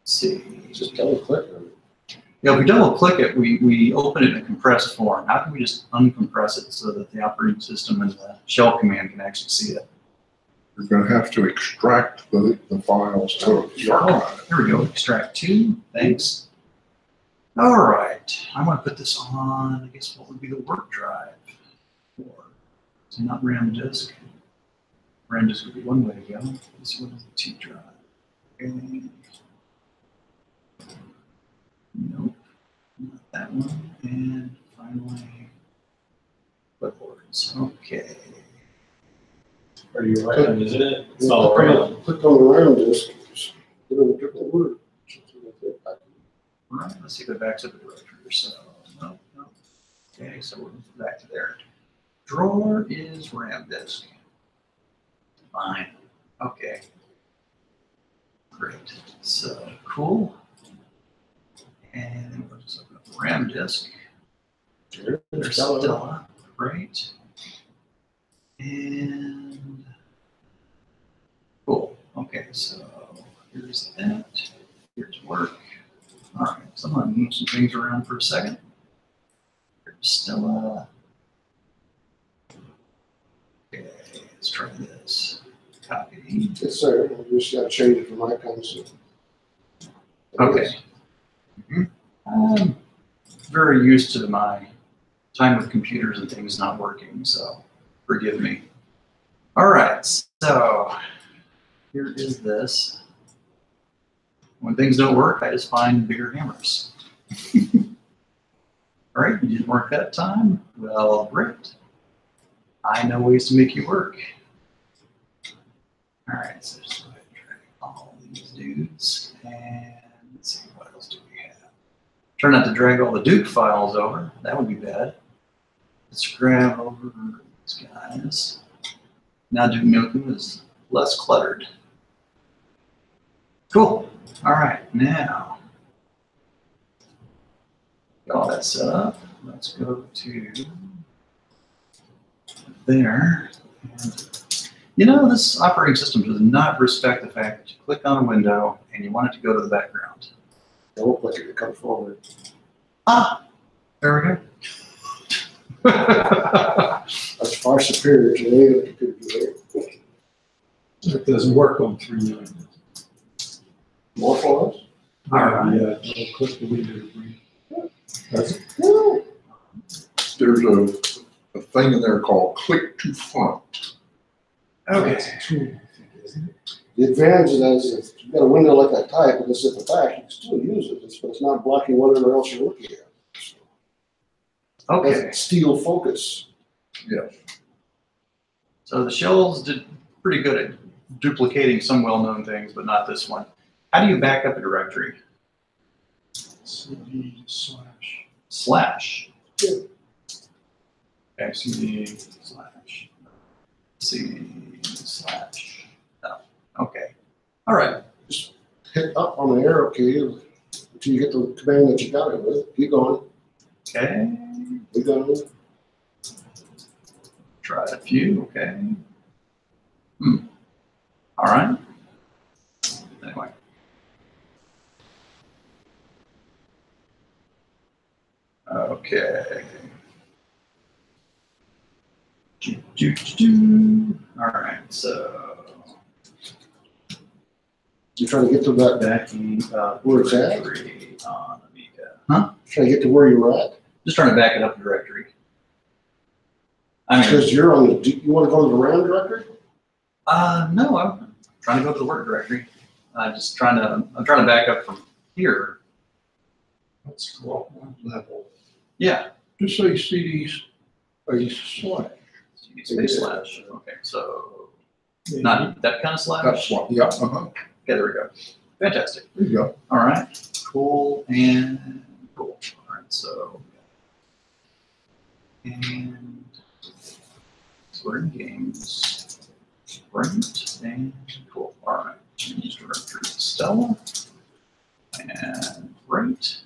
see. Just double click on it. Yeah, if we double click it, we open it in a compressed form. How can we just uncompress it so that the operating system and the shell command can actually see it? You're going to have to extract the files out of the archive. Here we go, extract to, thanks. All right, I'm gonna put this on, I guess what would be the work drive? Or, so not RAM disk. RAM disk would be one way to go. This one is the T drive. Okay. Nope, not that one. And finally, clipboards, okay. Are you right? Isn't it? It's all around. Click on the RAM disk, just get a different word. All right, let's see if it backs up the directory or so. No. Okay, so we're back to there. Drawer is RAM disk. Fine. Okay. Great. So cool. And we'll just open up the RAM disk. There's Stella. Great. And cool. Okay, so here's that. Here's work. All right, so I'm gonna move some things around for a second. Here's Stella. Okay, let's try this. Copy. Yes, sir. I just gotta change it from icons. Okay. I'm very used to my time with computers and things not working, so forgive me. All right, so here is this. When things don't work, I just find bigger hammers. All right, you didn't work that time? Well, great. I know ways to make you work. All right, so just go ahead and drag all these dudes, and let's see, what else do we have? Try not to drag all the Duke files over. That would be bad. Let's grab over these guys. Now Duke Nukem is less cluttered. Cool. All right, now got all that set up. Let's go to there. And you know, this operating system does not respect the fact that you click on a window and you want it to go to the background. Don't look like it to come forward. Ah, there we go. That's far superior to any other computer today. It doesn't work on 3.9. Morph OS? All right. Yeah, I'll click the leader. That's it. No. There's a thing in there called click to front. That's a tool, I think, isn't it? The advantage of that is if you've got a window like that type and it's at the back, you can still use it, but it's not blocking whatever else you're looking at. Okay. That's steel focus. Yes. So the shells did pretty good at duplicating some well-known things, but not this one. How do you back up a directory? CD /. Slash. Yeah. Okay, CD slash. CD slash. Oh, okay. All right. Hit up on the arrow key until you get the command that you got it with. Keep going. Okay. Keep going. Try a few. Okay. All right. Anyway. Okay. All right, so You're trying to get to that, backing up Where it's at? directory on Amiga. Huh? trying to get to where you were at. Just trying to back it up directory. I mean, Because you're on the, you want to go to the RAM directory? no, I'm trying to go to the work directory. I'm trying to back up from here. Let's go up one level. Yeah. Just say CD space/. Space slash. Okay, so not that kind of slash. That's what, yeah, Okay, there we go. Fantastic. there you go. All right, cool and cool. All right, so and so we're in games. Right and cool. All right, change directory to Stella and right.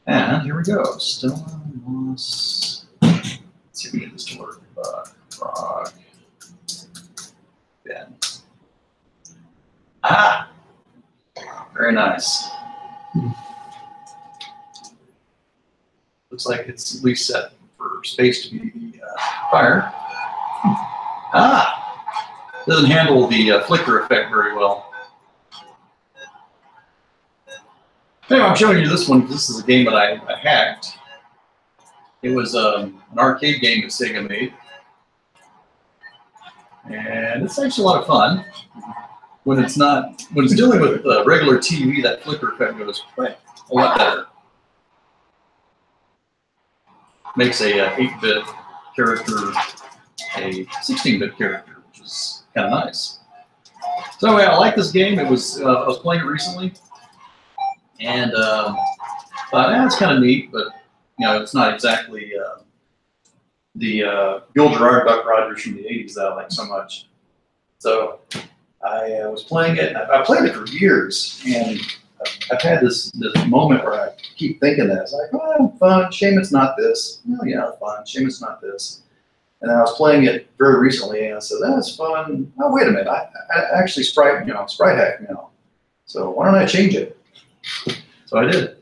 And here we go. Stella Moss. Let's see if we can get this to work. Frog. Ben. Ah! Very nice. Looks like it's at least set for space to be fire. Ah! Doesn't handle the flicker effect very well. Anyway, I'm showing you this one because this is a game that I hacked. It was an arcade game that Sega made. And it's actually a lot of fun. When it's dealing with regular TV, that flicker effect goes quite a lot better. Makes a 8-bit character a 16-bit character, which is kind of nice. So anyway, I like this game. I was playing it recently, and thought, it's kind of neat, but you know, it's not exactly the Gil Gerard Buck Rogers from the '80s that I like so much. So I was playing it. I played it for years, and I've had this moment where I keep thinking that it's like, oh, fun. Shame it's not this. Oh yeah, fun. Shame it's not this. And I was playing it very recently, and I said, that's fun. Oh, wait a minute. I actually sprite hack now. So why don't I change it? So I did.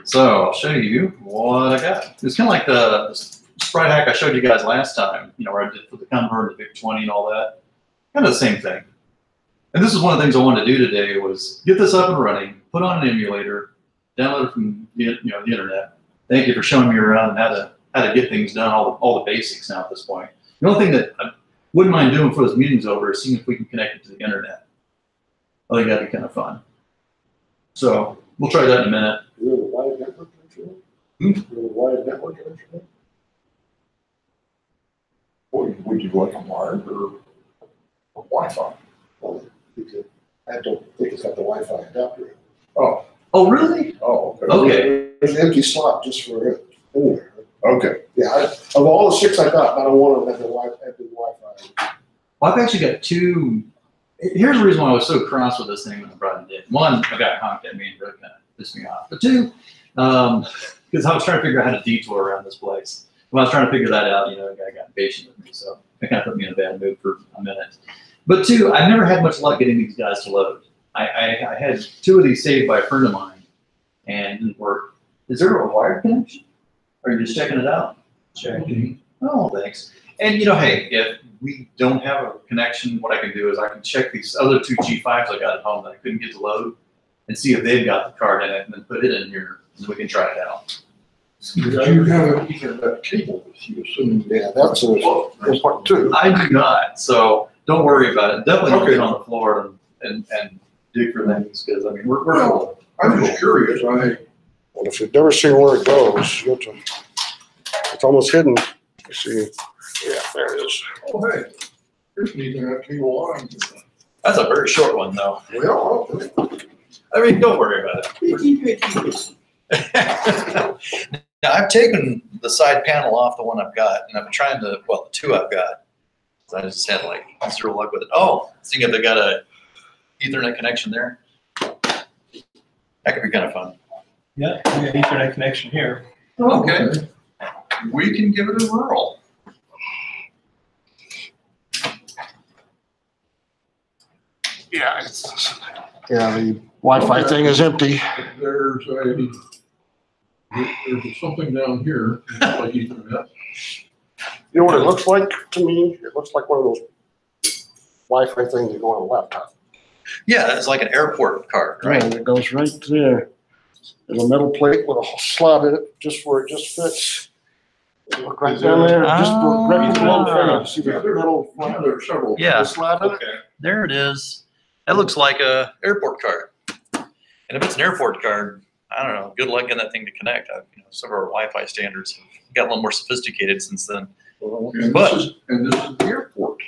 So I'll show you what I got. It's kind of like the sprite hack I showed you guys last time, where I did for the convert, the Big 20 and all that. Kind of the same thing. And this is one of the things I wanted to do today was get this up and running, put on an emulator, download it from the internet. Thank you for showing me around and how to get things done, all the basics now at this point. The only thing that I wouldn't mind doing before this meeting's over is seeing if we can connect it to the internet. I think that'd be kind of fun. So we'll try that in a minute. You have a wide network connection? You have a wide network connection? Would you like a wired or a Wi-Fi? Well, I don't think it's got the Wi-Fi adapter. Oh, Oh, really? oh, okay. Okay. There's an empty slot just for it in there. Okay. Yeah, of all the 6 I got, I don't want to have the Wi-Fi. Well, I've actually got 2. Here's the reason why I was so cross with this thing when I brought it in. 1, a guy honked at me and really kind of pissed me off. But 2, because I was trying to figure out how to detour around this place. When I was trying to figure that out, the guy got impatient with me, so it kind of put me in a bad mood for a minute. But 2, I've never had much luck getting these guys to load. I had 2 of these saved by a friend of mine, and it didn't work. Is there a wired connection? Or are you just checking it out? Checking. Oh, thanks. And hey, if we don't have a connection, what I can do is I can check these other 2 G5s I got at home that I couldn't get to load, and see if they've got the card in it, and then put it in here, and we can try it out. Do you have an Ethernet cable with you? Assuming Yeah, that's important too. I do not, so don't worry about it. Definitely don't get on the floor and dig for things, because we're cool. I'm just curious. Well, if you've never seen where it goes, you have to, it's almost hidden. You see, yeah, there it is. Oh, hey, here's an Ethernet cable on. That's a very short one, though. Well, Don't worry about it. Now, I've taken the side panel off the one I've got, and I'm trying to, the 2 I've got. So I just had like 0 luck with it. Oh, seeing if they got a Ethernet connection there. That could be kind of fun. Yeah, we got Ethernet connection here. Okay. We can give it a whirl. Yeah, the Wi-Fi thing is empty. there's something down here, like Ethernet. You know what it looks like to me? It looks like one of those Wi-Fi things that go on a laptop. Yeah, it's like an airport card, right? And it goes right there. There's a metal plate with a slot in it, just where it just fits. You look right down there, just right below there. See the little There's several. Yeah. slot in it? Okay. There it is. That looks like a airport card. And if it's an airport card, I don't know. Good luck getting that thing to connect. Some of our Wi-Fi standards have got a little more sophisticated since then. And But- this is the airport.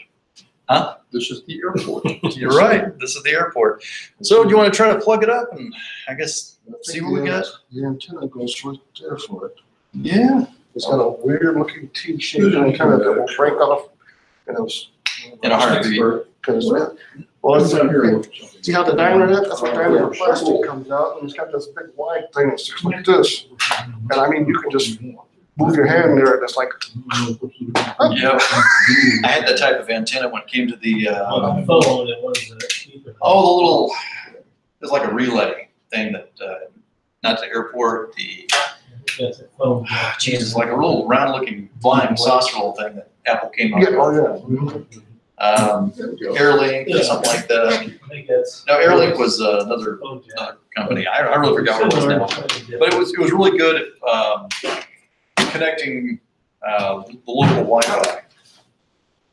Huh? This is the airport. You're right. This is the airport. So do you want to try to plug it up and I guess see what we got? The antenna goes right there for it. Yeah. It's got a weird looking T-shaped antenna that will break off. And it's In a heartbeat. because well, it's Down here, look at something. see how the diameter is? That's what diameter of plastic comes out, and it's got this big wide thing that sticks like this. And you can just move your hand there, and it's like, Yep. I had that type of antenna when it came to the On the phone, it was little, there's like a relay thing that not the airport, the phone. Jesus, like a little round looking flying saucer little thing that Apple came up yeah, with. oh There we go. Airlink or something like that. I think that's. No, Airlink was another company. I really forgot what it was now. But it was really good at connecting the local Wi-Fi.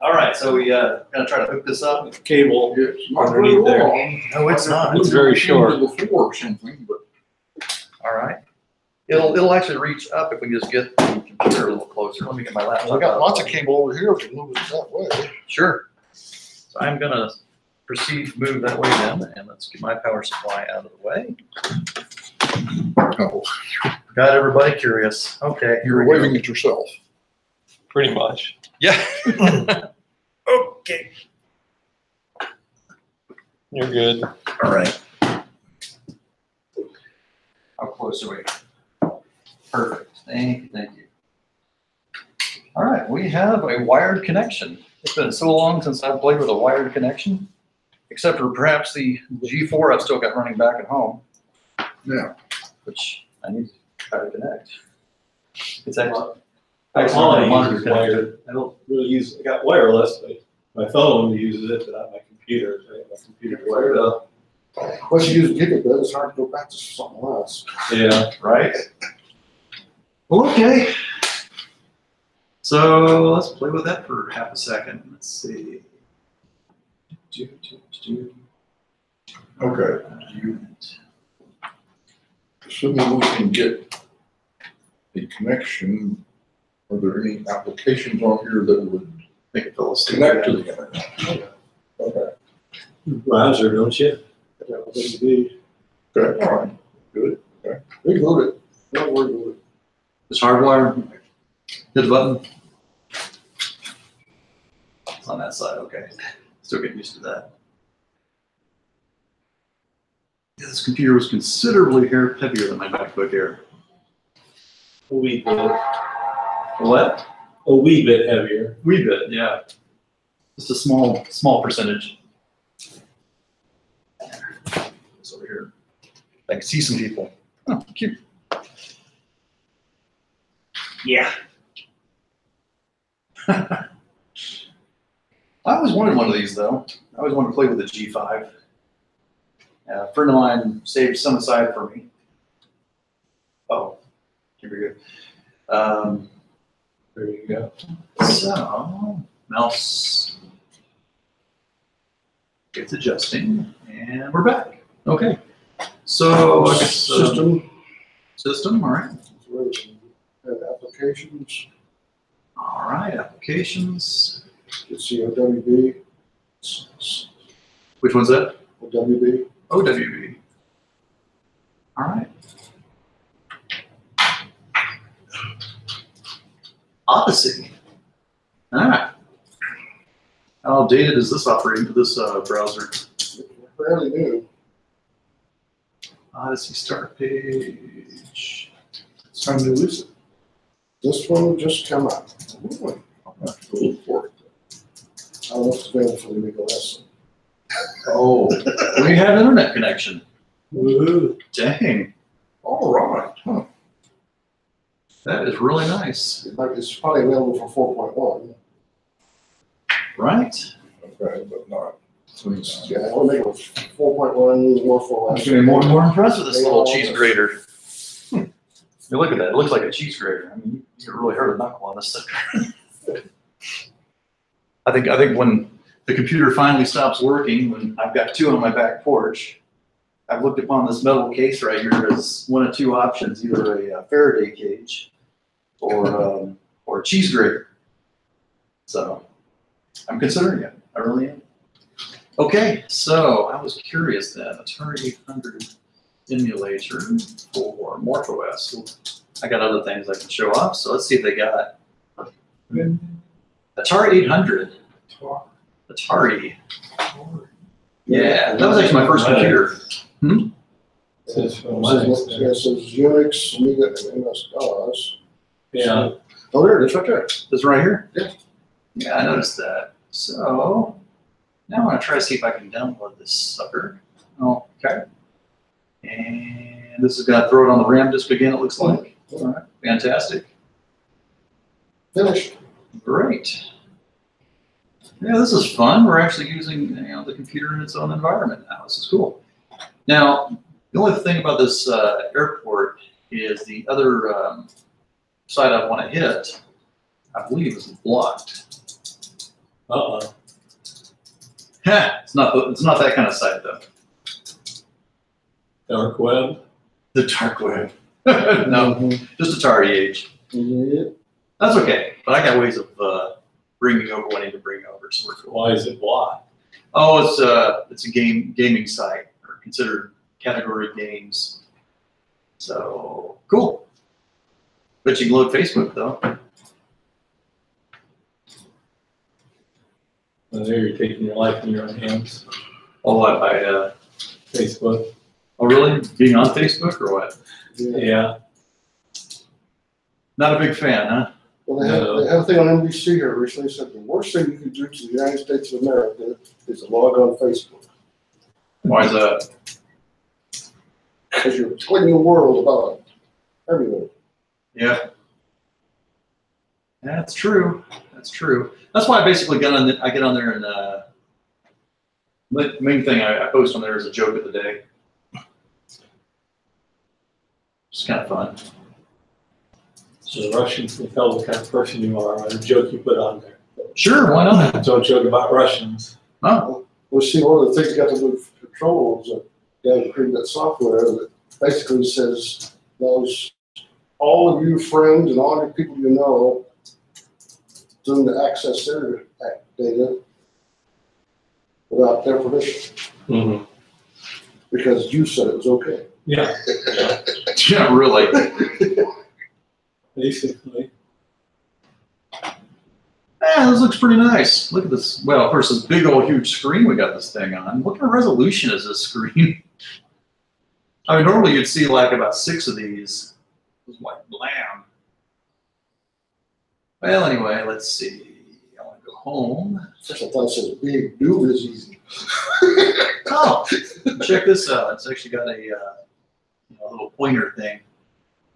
All right, so we gonna try to hook this up. Cable. It's not very Underneath there. long. No, it's not. It's very short. To the floor or something, but All right. It'll actually reach up if we just get the computer a little closer. Let me get my laptop. we got out. lots of cable over here if you move it that way. Sure. So I'm gonna proceed to move that way then, and let's get my power supply out of the way. oh, Got everybody curious. Okay, you're here we go. waving at yourself. Pretty much. Yeah. Okay. You're good. All right. How close are we? Perfect. Thank you. Thank you. All right. We have a wired connection. It's been so long since I've played with a wired connection, except for perhaps the G4 I've still got running back at home. Yeah. Which I need to try to connect. It's All actually I monitor use is connected. wired. I don't really use, I got wireless, but my phone uses it, but not my computer. So I have my computer wired up. Once you use gigabit, it's hard to go back to something else. Yeah. Right? Well, okay. So let's play with that for half a second. Let's see. Okay. Assuming we can get a connection, are there any applications on here that would Make it fell asleep. connect to the internet? Okay. Browser, don't you? WB. Okay, all right, good. We can load it. Don't worry about it. It's hardwired. Hit the button. It's on that side, okay. Still getting used to that. Yeah, this computer was considerably heavier than my MacBook Air. A wee bit. What? A wee bit heavier. Wee bit, yeah. Just a small percentage. It's over here. I can see some people. Oh, cute. Yeah. I always wanted one of these though. I always wanted to play with the G5. A friend of mine saved some aside for me. Oh, here we go. There you go. So, mouse, it's adjusting, and we're back. Okay. So, I guess, system, all right. Applications, All right, applications. you see OWB, Which one's that? OWB. OWB. All right. Odyssey. Ah. How dated is this browser? Fairly new. Odyssey start page. It's time to release it. This one just came out. I'll have to go look for it. I don't know if it's available for the legal lesson. Oh, we have internet connection. Woohoo. Dang, All right, huh, that is really nice. It's probably available for 4.1. Right? okay, but not. Yeah, I want to make it 4.1 more for I'm less. getting more and more impressed with this little cheese grater. You look at that, it looks like a cheese grater. I mean, you can really hurt a knuckle on this sucker. I think when the computer finally stops working, when I've got two on my back porch, I've looked upon this metal case right here as one of two options, either a Faraday cage or a cheese grater. So I'm considering it. I really am. Okay, so I was curious then. Atari 800 emulator for Morph OS. I got other things I can show off, so let's see if they got Atari 800. Atari. Yeah, that was actually my first computer. It says Unix, Amiga, and MS-DOS. Yeah. Oh, there it is, right there. This right here? Yeah. Yeah, I noticed that. So now I'm gonna try to see if I can download this sucker. Okay. And this is gonna throw it on the RAM disk again, it looks like. All right, fantastic. Finished. Great. Yeah, this is fun. We're actually using the computer in its own environment now. This is cool. Now, the only thing about this airport is the other side I want to hit, I believe, is blocked. Uh-oh. It's not that kind of site though. Dark web. The dark web. No, just Atari age. Yeah. That's okay. But I got ways of bringing over what I need to bring over. So we're cool. Why is it blocked? Oh, it's a gaming site, or considered category games. So cool. But you can load Facebook though. Well, there you're taking your life in your own hands. Oh, what, by, Facebook. oh, really? Being on Facebook or what? Yeah. Not a big fan, huh? Well, they have a thing on NBC here recently said the worst thing you can do to the United States of America is to log on Facebook. Why is that? Because you're telling the world about everything. Yeah. That's true. That's true. That's why I basically get on there and the main thing I post on there is a joke of the day. It's kind of fun. So the Russians can tell what kind of person you are on a joke you put on there. Sure, why not? Don't joke about Russians. Oh, Well, see, one of the things you got to do with controls, guys who created that software that basically says those all of you friends and all your people you know doing to access their data without their permission Mm-hmm. because you said it was okay. Yeah, yeah, really. basically. This looks pretty nice. Look at this. Well, first, this big old huge screen we got this thing on. What kind of resolution is this screen? I mean, normally you'd see like about 6 of these. It was like blam. Well, anyway, let's see. I want to go home. First I thought it said big, do is easy. Oh, check this out. It's actually got a little pointer thing.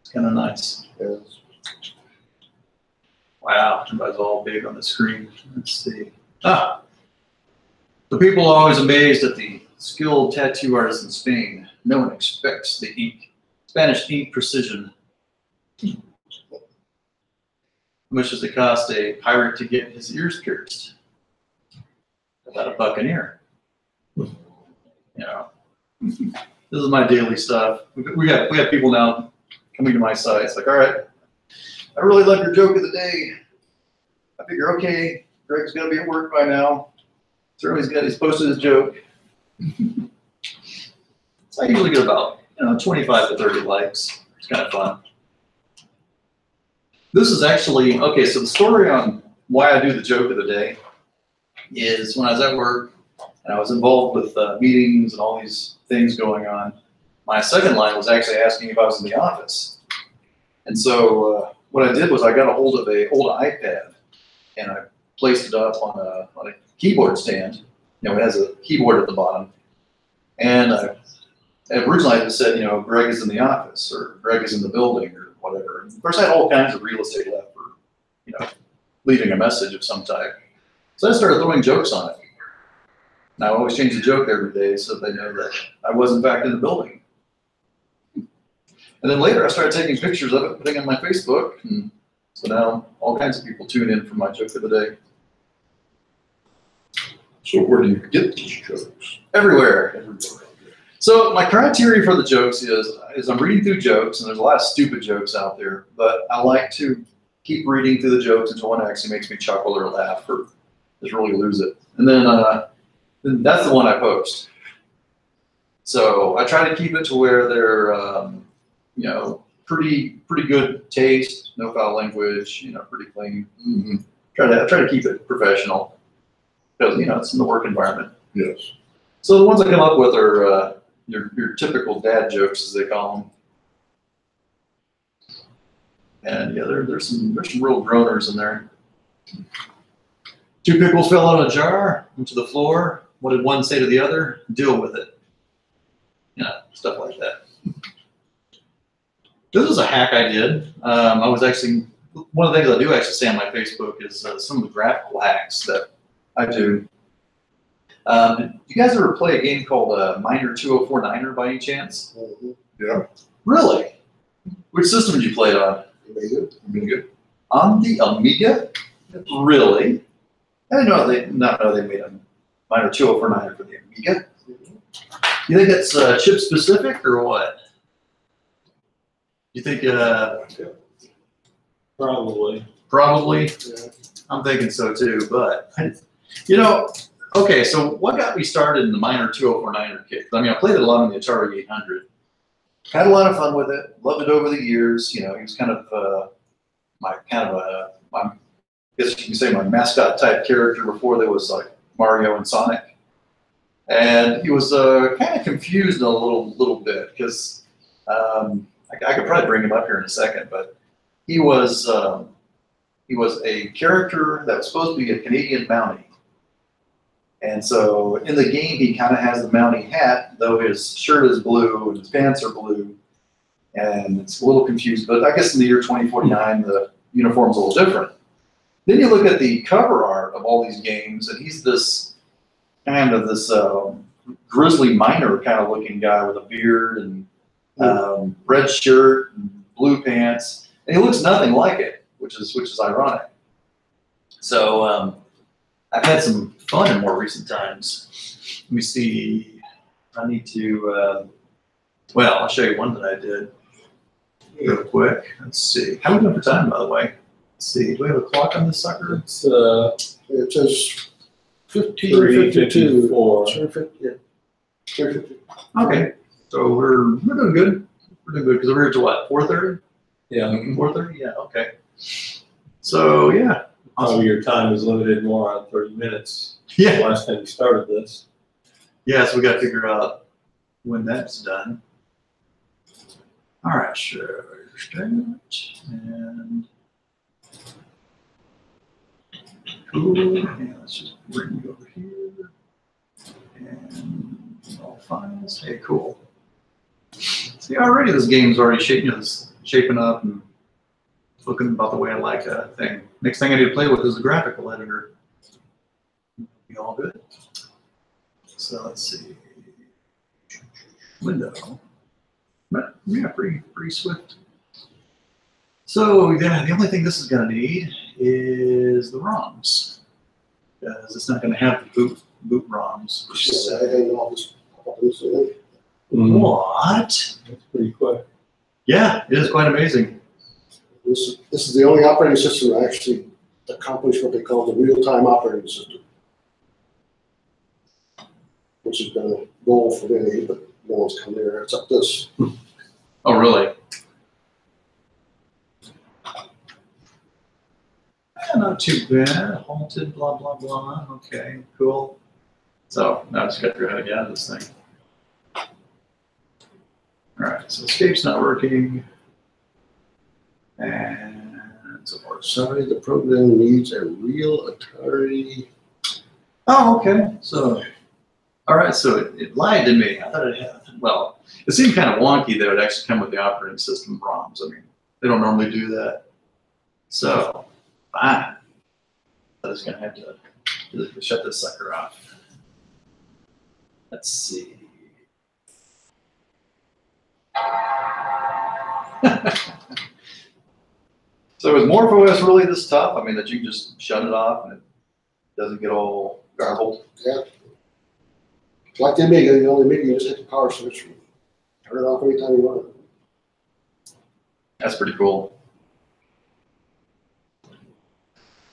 It's kind of nice. Yes. Wow, everybody's all big on the screen. Let's see. Ah, the people are always amazed at the skilled tattoo artists in Spain. No one expects the ink, Spanish ink precision. How much does it cost a pirate to get his ears pierced? About a buccaneer. This is my daily stuff. We have people now coming to my site. It's like, all right, I really love your joke of the day. I figure, okay, Greg's gonna be at work by now. So he's posted his joke. So I usually get about 25 to 30 likes. It's kind of fun. This is actually okay. So the story on why I do the joke of the day is when I was at work and I was involved with meetings and all these things going on. My second line was actually asking if I was in the office. And so what I did was I got a hold of an old iPad and I placed it up on a keyboard stand. It has a keyboard at the bottom. And originally I just said, Greg is in the office or Greg is in the building or whatever. And of course, I had all kinds of real estate left for, leaving a message of some type. So I started throwing jokes on it. And I always change the joke every day so they know that I was in fact in the building. And then later I started taking pictures of it, putting it on my Facebook. And so now all kinds of people tune in for my joke of the day. So where do you get these jokes? Everywhere. So my criteria for the jokes is I'm reading through jokes, and there's a lot of stupid jokes out there, but I like to keep reading through the jokes until one actually makes me chuckle or laugh or just really lose it. And then that's the one I post. So I try to keep it to where they're, pretty good taste, no foul language, pretty clean. Mm-hmm. I try to keep it professional because it's in the work environment. Yes. So the ones I come up with are your typical dad jokes, as they call them. And yeah, there's some real groaners in there. 2 pickles fell out of a jar into the floor. What did one say to the other? Deal with it. Stuff like that. This is a hack I did. I was actually, one of the things I do actually say on my Facebook is some of the graphical hacks that I do. Did you guys ever play a game called Miner 2049er by any chance? Mm-hmm. Yeah. Really? Which system did you play it on? Amiga. On the Amiga? Really? I didn't know they made a Miner 2049er for the Amiga. You think it's chip specific or what? You think? Probably. Probably. Yeah. I'm thinking so too, but okay. So what got me started in the Miner 2049er kit? I mean, I played it a lot on the Atari 800. Had a lot of fun with it. Loved it over the years. He was kind of I guess you can say my mascot type character before there was like Mario and Sonic. And he was kind of confused a little bit because I could probably bring him up here in a second, but he was a character that was supposed to be a Canadian Mountie. And so in the game, he kind of has the Mountie hat, though his shirt is blue and his pants are blue. And it's a little confused, but I guess in the year 2049, the uniform's a little different. Then you look at the cover art of all these games, and he's this kind of this grizzly miner kind of looking guy with a beard and red shirt and blue pants, and he looks nothing like it, which is ironic. So I've had some fun in more recent times. Let me see. I need to. Well, I'll show you one that I did real quick. Let's see. How are we doing for time, by the way? Let's see. Do we have a clock on this sucker? It's It says 15:52. 3:54. Yeah. 3:50. Okay. So we're doing good. We're doing good because we're here to what? 4:30. Yeah. 4:30. Yeah. Okay. So yeah. Probably your time is limited more on 30 minutes. Yeah. Last time you started this. Yeah. So we got to figure out when that's done. All right. Sure. Start and. Cool. And let's just bring you over here. And all files. Hey, cool. See, already this game's already shaping up and looking about the way I like a thing. Next thing I need to play with is the graphical editor. Be all good. So let's see. Window. But yeah, pretty swift. So yeah, the only thing this is going to need is the ROMs, because it's not going to have the boot ROMs. What? That's pretty quick. Yeah, it is quite amazing. This is the only operating system that actually accomplished what they call the real-time operating system, which has been a goal for many, but no one's come there. It's up this. Oh, really? Yeah, not too bad. Halted, blah, blah, blah. Okay, cool. So now I just got to figure out how to get out of this thing. All right, so escape's not working. And so far. Sorry, the program needs a real Atari. Oh, okay. So, all right, so it lied to me. I thought it had, well, it seemed kind of wonky that it would actually come with the operating system ROMs. I mean, they don't normally do that. So, fine. I'm just going to have to shut this sucker off. Let's see. So is Morph OS really this tough? I mean, that you can just shut it off and it doesn't get all garbled? Yeah. It's like the Amiga, the only Amiga, you just hit the power switch and turn it off anytime you want. That's pretty cool.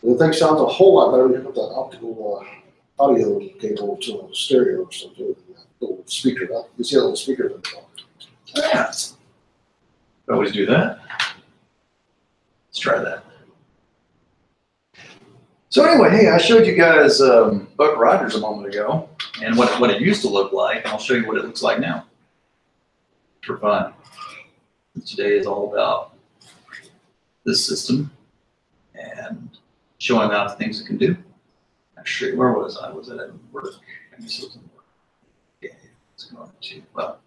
The thing sounds a whole lot better when you put that optical audio cable to a stereo or something. A little speaker. You see a little speaker at the top. Yeah. Always do that. Let's try that. So anyway, hey, I showed you guys Buck Rogers a moment ago and what it used to look like, and I'll show you what it looks like now for fun. Today is all about this system and showing off the things it can do. Actually, where was I? Was it at work? I guess it was at work. Okay, let's go to, well,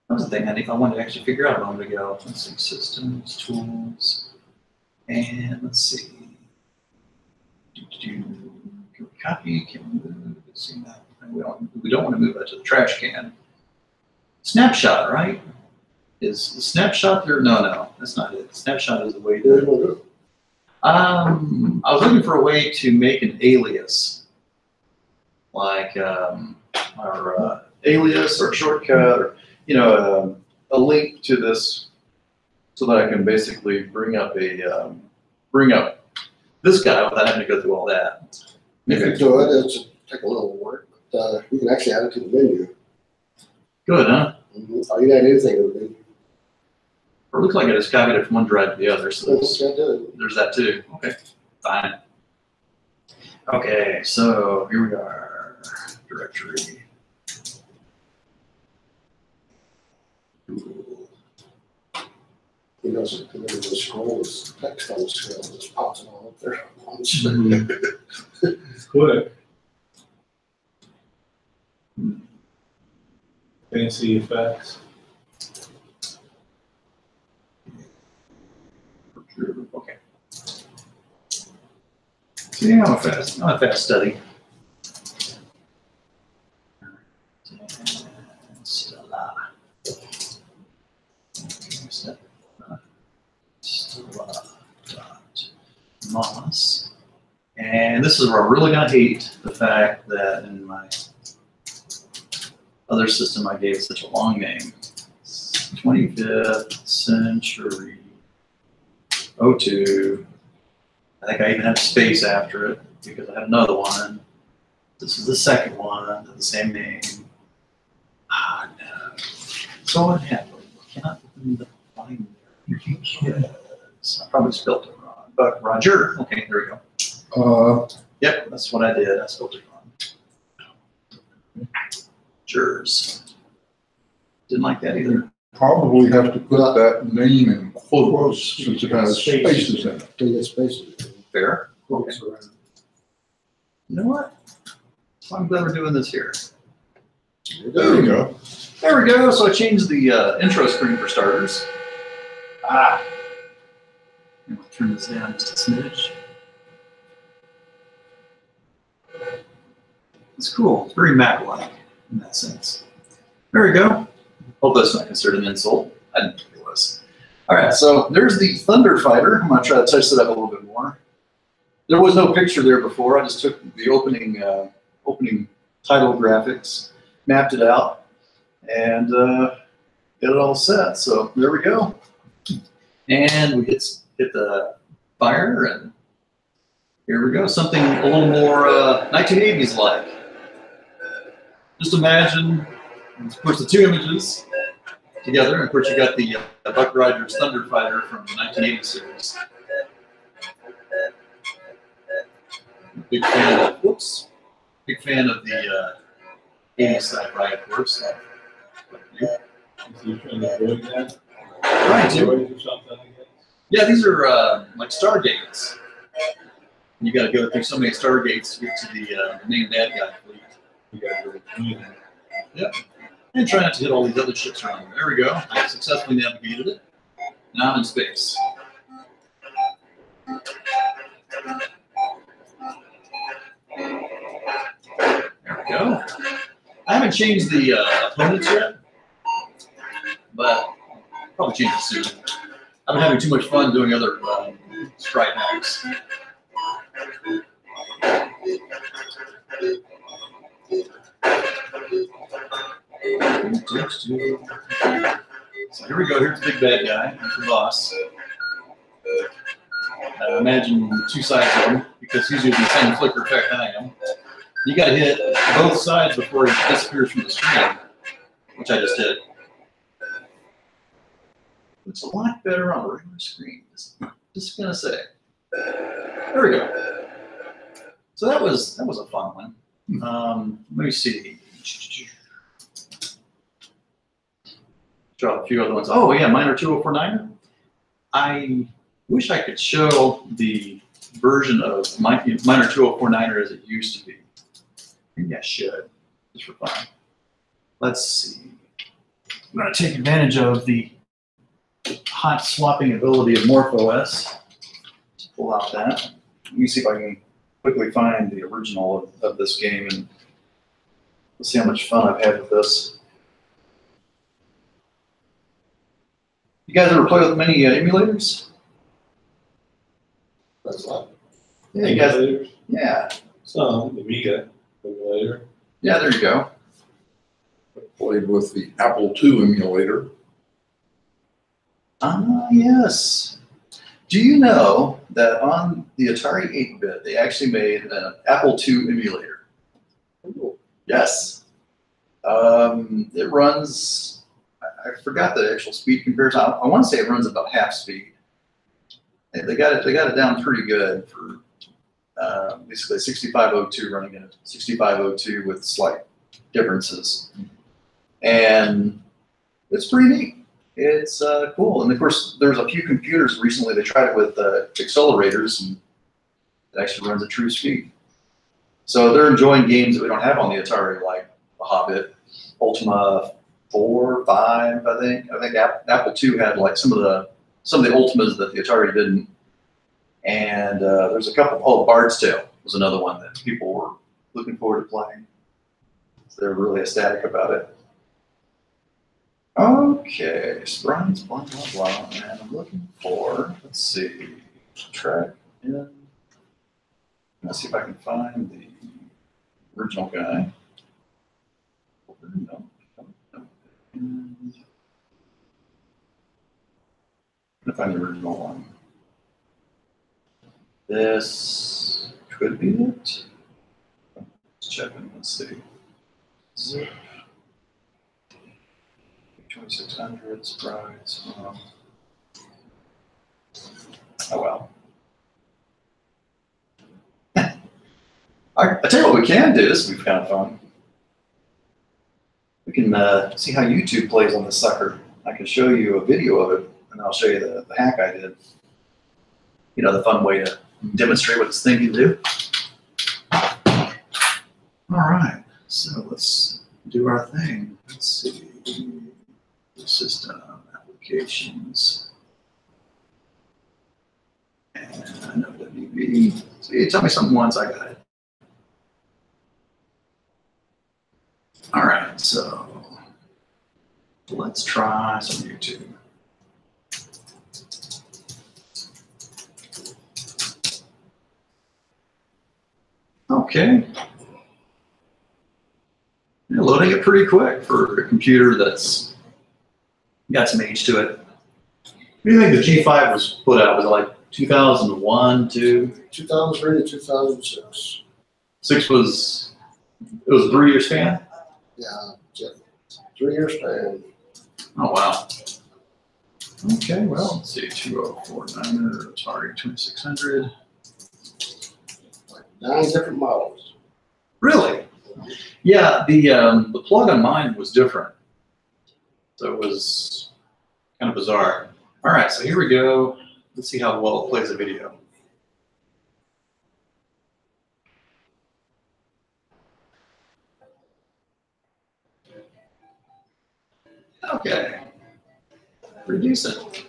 that was the thing I wanted to actually figure out a moment ago. Let's see, systems, tools, and let's see. Can we copy? Can we move? Let's see that. We don't want to move that to the trash can. Snapshot, right? Is the snapshot there? No, that's not it. Snapshot is the way to do it. I was looking for a way to make an alias, like our alias or shortcut, or a link to this, so that I can basically bring up this guy without having to go through all that. You can do it. It'll take a little work, but you can actually add it to the menu. Good, huh? You can add anything to the menu. Or it looks like I just copied it from one drive to the other, so There's that too. Okay, fine. Okay, so here we are. directory. Google. He doesn't, and then the scroll is text on the scroll, just pops it all up there. It's quick. Fancy effects. Okay. See, I'm a fast study. Stella. Stella.moss. And this is where I'm really gonna hate the fact that in my other system I gave such a long name. 25th century 02. I think I even have a space after it because I have another one. This is the second one, the same name. Ah, no. So what happened? I cannot open the binder because I probably spelled it wrong. But Roger, okay, there we go. Yep, that's what I did. I spelled it wrong. Jers. Didn't like that either. Probably have to put that name in quotes since it has spaces in it. They get spaces. Fair. Quotes around. You know what? So I'm glad we're doing this here. There you go. There we go. So I changed the intro screen for starters. I'm going to turn this down just a smidge. It's cool. It's very Mac-like in that sense. There we go. Hope that's not considered an insult. I didn't think it was. All right, so there's the Thunder Fighter. I'm going to try to touch it up a little bit more. There was no picture there before. I just took the opening title graphics, mapped it out, and got it all set. So there we go. And we hit the fire, and here we go. Something a little more 1980s like. Just imagine, of course, the two images together. And of course, you got the Buck Rogers Thunder Fighter from the 1980 series. Big fan of, big fan of the 80s sci-fi, of course. Like you. Is he trying to avoid that? Trying to. Or something, I guess? Yeah, these are like Stargates. You got to go through so many Stargates to get to the main bad guy fleet. You gotta go between them. Yep. And try not to hit all these other ships around there. There we go. I successfully navigated it. Now I'm in space. There we go. I haven't changed the opponents yet, but I'll probably change it soon. I've been having too much fun doing other sprite hacks. So here we go. Here's the big bad guy. Here's the boss. Imagine two sides of him because he's using the same flicker effect I am. You got to hit both sides before he disappears from the screen, which I just did. Looks a lot better on a regular screen. Just gonna say. There we go. So that was a fun one. Let me see. Draw a few other ones. Oh yeah, Miner 2049er. I wish I could show the version of Miner 2049er as it used to be. Maybe I should, just for fun. Let's see. I'm going to take advantage of the hot swapping ability of Morph OS to pull out that. Let me see if I can quickly find the original of this game, and let's see how much fun I've had with this. You guys ever play with many emulators? That's like, Yeah, you guys. Emulators? Yeah. Some, the Amiga emulator. Yeah, there you go. Played with the Apple II emulator. Ah, yes. Do you know that on the Atari 8-bit, they actually made an Apple II emulator? Yes. It runs, I forgot the actual speed comparison. I want to say it runs about half speed. They got it down pretty good for basically 6502 running in a 6502 with slight differences. And it's pretty neat. It's cool. And of course, there's a few computers recently, they tried it with accelerators, and it actually runs at true speed. So they're enjoying games that we don't have on the Atari, like The Hobbit, Ultima 4, 5, I think. I think Apple II had like some of the Ultimas that the Atari didn't. And there's a couple. Oh, Bard's Tale was another one that people were looking forward to playing. So they're really ecstatic about it. Okay, sprites, blah, blah, blah. And I'm looking for, let's see, track in. Let's see if I can find the original guy. No. I'm gonna find the original one. This could be it. Let's check and let's see. Zip. 2600 sprites. Oh well. I tell you what we can do. This would be kind of fun. We can see how YouTube plays on this sucker. I can show you a video of it, and I'll show you the hack I did. You know, the fun way to demonstrate what this thing can do. All right, so let's do our thing. Let's see. System applications. And WB. So you tell me something once, I got it. All right, so let's try some YouTube. Okay. You're loading it pretty quick for a computer that's got some age to it. What do you think the G5 was put out? Was it like 2001, 2? 2003 to 2006. 6 was, it was a 3-year span? Yeah, 3-year span. Oh, wow. Okay, well, let's see, 2049er, Atari 2600. Like 9 different models. Really? Yeah, the plug on mine was different. So it was kind of bizarre. All right, so here we go. Let's see how well it plays a video. Okay, pretty decent.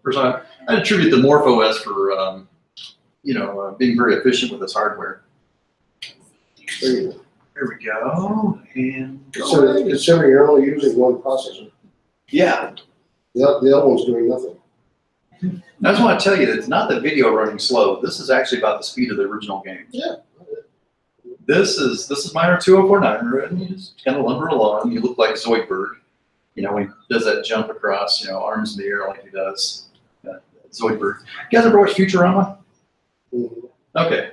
First, I attribute the Morph OS for being very efficient with its hardware. There we go. And considering you're only using one processor. Yeah. The other one's doing nothing. I just want to tell you that it's not the video running slow. This is actually about the speed of the original game. Yeah. This is Miner 2049, and you just kind of lumber along. You look like Zoidberg, when he does that jump across, arms in the air like he does. Zoidberg. You guys ever watch Futurama? Mm-hmm. Okay.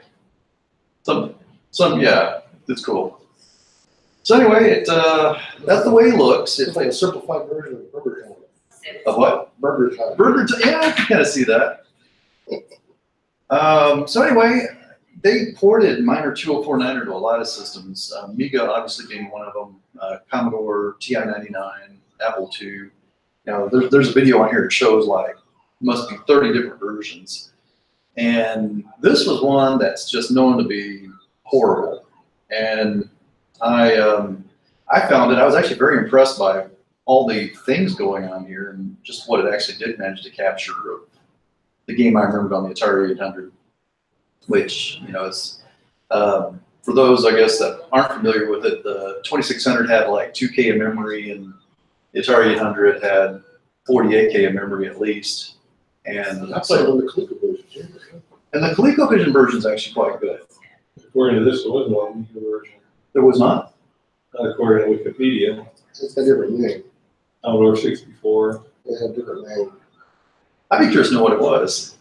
Some, yeah, it's cool. So anyway, that's the way he looks. It's like a simplified version of Burger Time. Of what? Burger Time. Burger Time. Yeah, I can kind of see that. So anyway, they ported Miner 2049 to a lot of systems. Amiga obviously being one of them. Commodore TI-99, Apple II. There's a video on here that shows like must be 30 different versions. And this was one that's just known to be horrible. And I found it. I was actually very impressed by all the things going on here and just what it actually did manage to capture of the game I remembered on the Atari 800, which is for those I guess that aren't familiar with it, the 2600 had like 2K of memory and the Atari 800 had 48K of memory at least. And I played on the ColecoVision. And the ColecoVision version is actually quite good. According to this, there was no Amiga version. There was not? Not according to Wikipedia. It's a different name. Commodore 64. They have different name. I'd be curious to know what it was.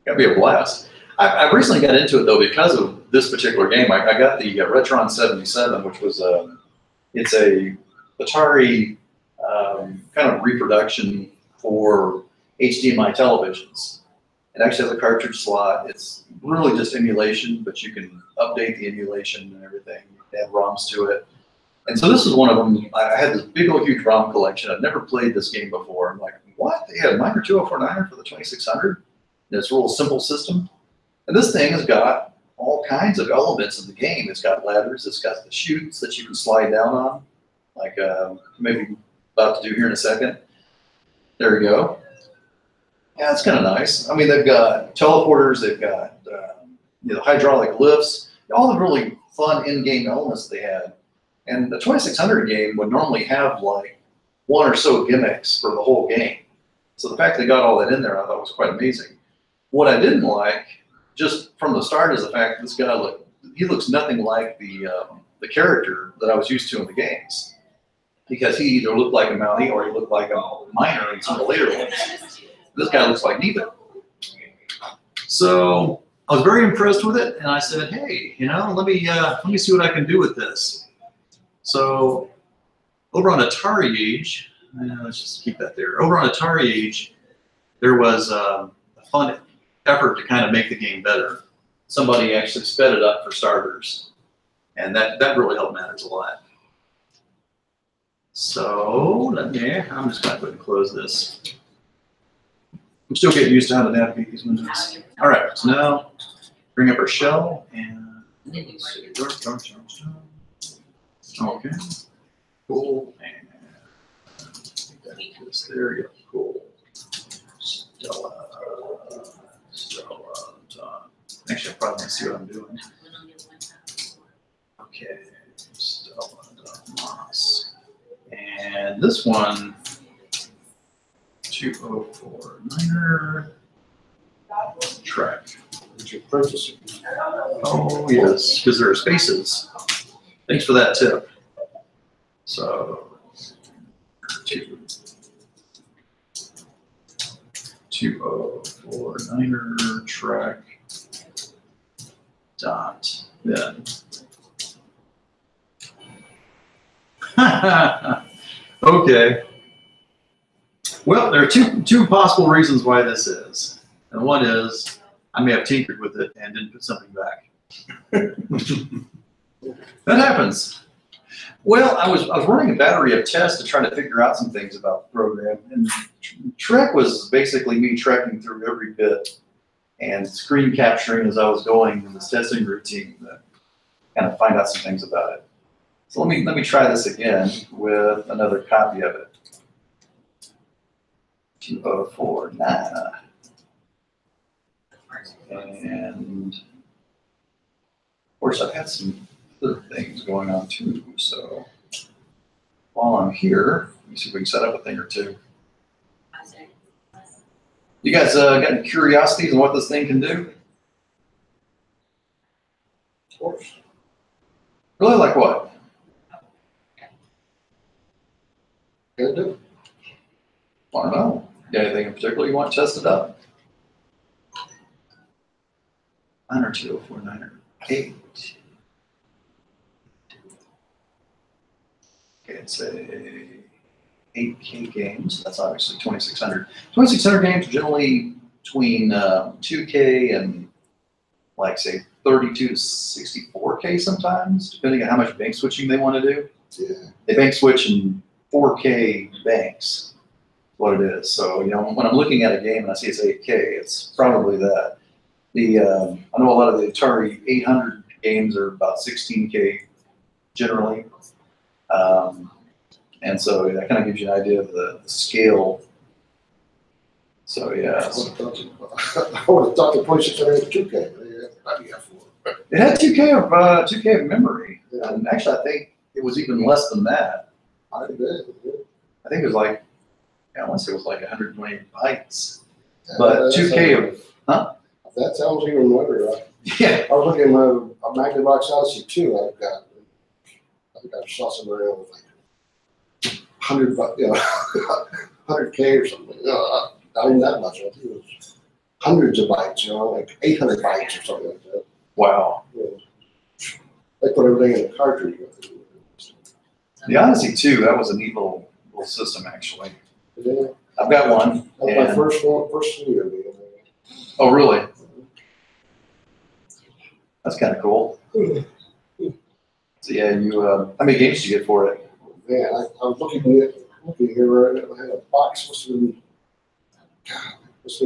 That'd be a blast. I recently got into it though because of this particular game. I got the Retron 77, which was it's a Atari kind of reproduction for HDMI televisions. It actually has a cartridge slot. It's really just emulation, but you can update the emulation and everything, add ROMs to it. And so this is one of them. I had this big old huge ROM collection. I've never played this game before. I'm like, what? They had a Micro 2049er for the 2600? And it's a real simple system. And this thing has got all kinds of elements of the game. It's got ladders. It's got the chutes that you can slide down on, like maybe about to do here in a second. There we go. Yeah, it's kind of nice. I mean, they've got teleporters. They've got hydraulic lifts. All the really fun in-game elements they had. And the 2600 game would normally have like one or so gimmicks for the whole game. So the fact they got all that in there, I thought was quite amazing. What I didn't like, just from the start, is the fact that this guy looks nothing like the character that I was used to in the games. Because he either looked like a Mountie or he looked like a miner in some of the later ones. This guy looks like neither. So I was very impressed with it, and I said, hey, let me see what I can do with this. So over on Atari Age, let's just keep that there. Over on Atari Age, there was a fun effort to kind of make the game better. Somebody actually sped it up for starters, and that really helped matters a lot. So I'm just going to go ahead and close this. I'm still getting used to how to navigate these windows. All right, so now bring up our shell and let's see. Okay, cool. And there you go. Cool. Stella. Actually, I probably can see what I'm doing. Okay, Stella.moss. And this one, 2049er track. Oh, yes, because there are spaces. Thanks for that tip. So, 2049er track dot then. Okay. Well, there are two possible reasons why this is. And one is I may have tinkered with it and didn't put something back. That happens. Well, I was running a battery of tests to try to figure out some things about the program. And Trek was basically me trekking through every bit and screen capturing as I was going in this testing routine to kind of find out some things about it. So let me try this again with another copy of it. 2049. And of course I've had some other things going on too. So while I'm here, let me see if we can set up a thing or two. You guys got any curiosities on what this thing can do? Of course. Really, like what? Can it do? I don't know. Got anything in particular you want tested up? 9020498. Okay, it's a 8K games. That's obviously 2600. 2600 games are generally between 2K and like say 32 to 64K sometimes, depending on how much bank switching they want to do. Yeah. They bank switch in 4K banks, what it is. So, when I'm looking at a game and I see it's 8K, it's probably that. I know a lot of the Atari 800 games are about 16K generally. And so that kind of gives you an idea of the scale. So, yeah. I would have thought the 2600 had 2K. It had 2K of memory. And actually, I think it was even less than that. I did. I think it was like, I want to say it was like 120 bytes. But 2K of, huh? That sounds even better. Yeah. I was looking at my Magnavox Odyssey 2. I think I saw somewhere else like 100, 100K or something. Not even that much. I think it was hundreds of bytes. Like 800 bytes or something like that. Wow. They put everything in a cartridge. The Odyssey 2, that was a neat little system actually. Yeah. I've got one. That was my first year. Oh, really? That's kind of cool. So yeah, you, how many games did you get for it? Man, I'm looking here right now. I had a box must have been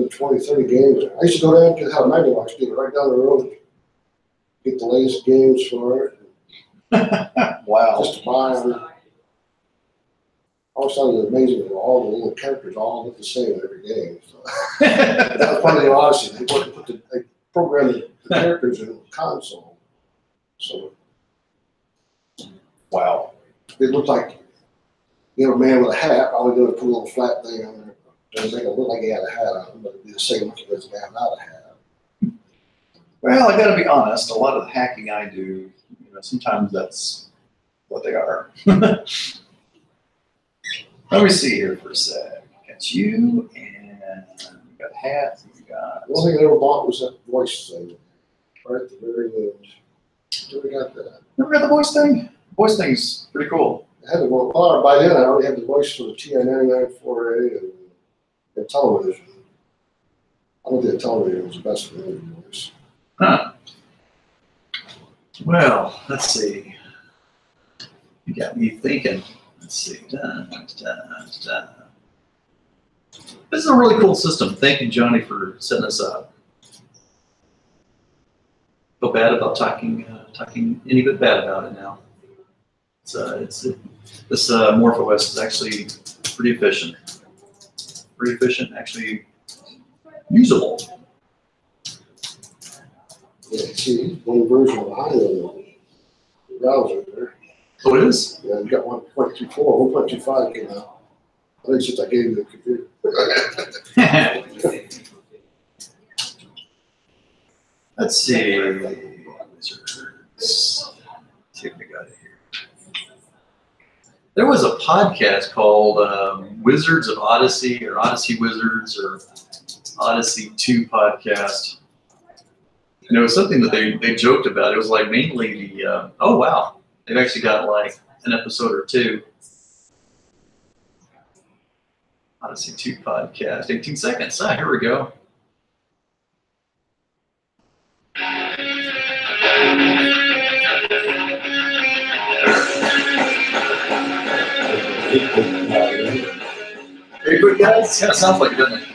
20, 30 games. I used to go down and have a Magnavox, get it right down the road, get the latest games for it, Wow. just to buy them. I always thought it was amazing that all the little characters all look the same in every game. So. That was part of the odyssey. They programmed the characters in the console. So. Wow. It looked like you have a man with a hat. All he did was put a little flat thing on there to make it look like he had a hat on, but it'd be the same looking as a guy without a hat. Well, I gotta be honest, a lot of the hacking I do, you know, sometimes that's what they are. Let me see here for a sec. Got you, and you got hats, and you got. The only thing I ever bought was that voice thing, right at the very end. Never got that. Never got the voice thing? Voice thing's pretty cool. I had the well, by then I already had the voice for the TI-99-4A and television. I don't think television was the best for any voice. Huh. Well, let's see. You got me thinking. Let's see. This is a really cool system. Thank you, Johnny, for setting this up. Feel bad about talking any bit bad about it now. This Morph OS is actually pretty efficient. Pretty efficient, actually usable. Yeah, see, one version behind the browser there. Oh, it is? Yeah, you got 1.24, 1.25 came out. I think since I gave you the computer. Let's see. Wizards. See if we got it here. There was a podcast called Wizards of Odyssey or Odyssey Wizards or Odyssey 2 podcast. And it was something that they joked about. It was like mainly the, oh wow, they've actually got like an episode or two. Odyssey 2 podcast, 18 seconds. Ah, here we go. Very good, guys. Kind of sounds like it, doesn't it?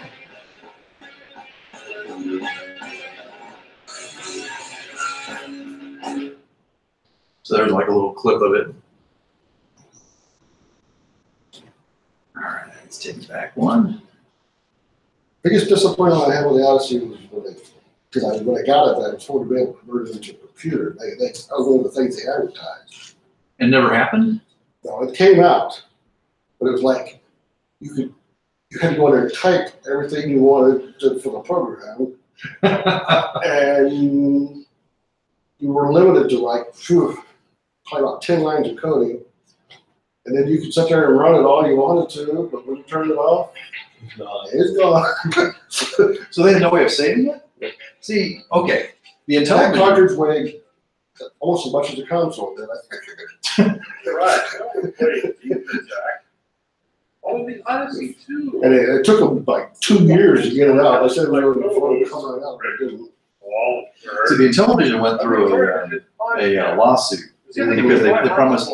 So there's like a little clip of it. All right, let's take back one. Biggest disappointment I had with the Odyssey was when I got it, I was told to be able to convert it into a computer. That was one of the things they advertised. It never happened? No, it came out, but it was like you had to go in there and type everything you wanted for the program, and you were limited to like probably about 10 lines of coding, and then you could sit there and run it all you wanted to, but when you turned it off, it's gone. So they had no way of saving it? See, okay, the That intelligence. cartridge weighed almost as much as the console did, I think. Right. All these Odyssey too. And it took them like 2 years to get it out. They said they were before it come right out, but it didn't. So the Intellivision went through a lawsuit because they promised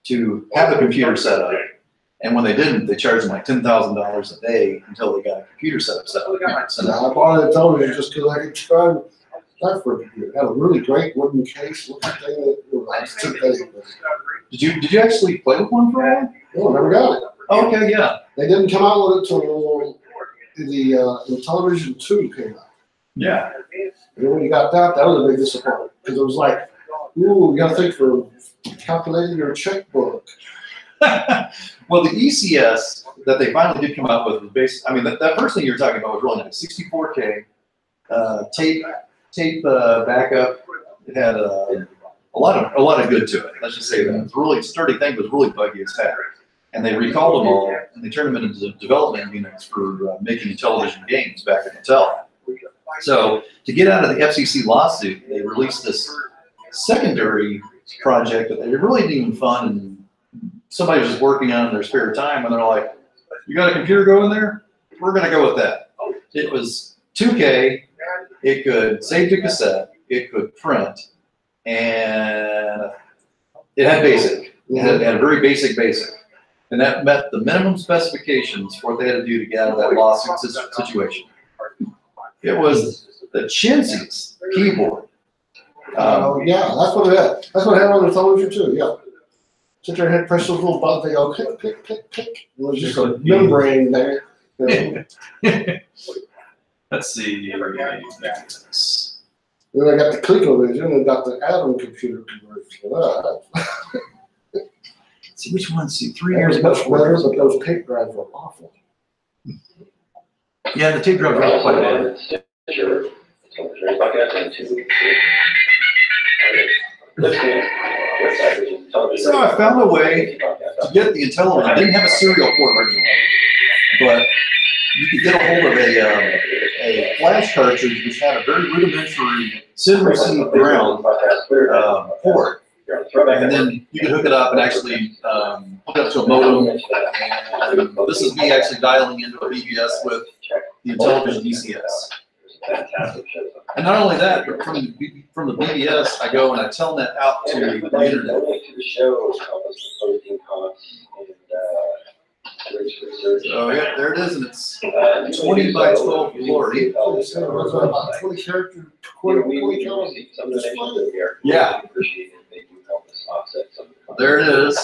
to have a computer set up, and when they didn't, they charged them like $10,000 a day until they got a computer set up. So I bought a television just because I could try that for a computer. It had a really great wooden case, looking thing that was synthetic. Did you actually play with one for a while? No, I never got it. Oh, okay, yeah. They didn't come out with it until the television 2 came out. Yeah. And then when you got that was a big disappointment because it was like, ooh, you got to think for calculating your checkbook. Well, the ECS that they finally did come out with was based. I mean, that first thing you were talking about was really nice. 64K tape backup. It had a lot of good to it. Let's just say that. It was a really sturdy thing, but it was really buggy as heck. And they recalled them all, and they turned them into development units for making television games back at Mattel. So to get out of the FCC lawsuit, they released this secondary project that they really didn't even fund, and somebody was just working on in their spare time, and they're like, "You got a computer going there? We're going to go with that." It was 2K, it could save to cassette, it could print, and it had basic. It had a very basic. And that met the minimum specifications for what they had to do to get out of that lawsuit situation. It was the chintziest keyboard. Yeah, that's what it had. That's what it had on the television too, yeah. Sit there and had press those little buttons, they go click, click, click, click. It was just a membrane there. You know. Let's see. Then I got the ColecoVision and got the Atom computer conversion for that. See which one? See, 3 It years was ago. much better, but those tape drives were awful. Yeah, the tape drive was quite bad. So I found a way to get the Intellivision. I didn't have a serial port originally, but you could get a hold of a flash cartridge which had a very rudimentary send receive ground port. And then you could hook it up and actually hook it up to a modem. And this is me actually dialing into a BBS with the Intellivision DCS. And not only that, but from the BBS, I go and I telnet out to the internet. So yeah, there it is, and it's 20 by 12 glory. About 20 characters, 20 Yeah. There it is.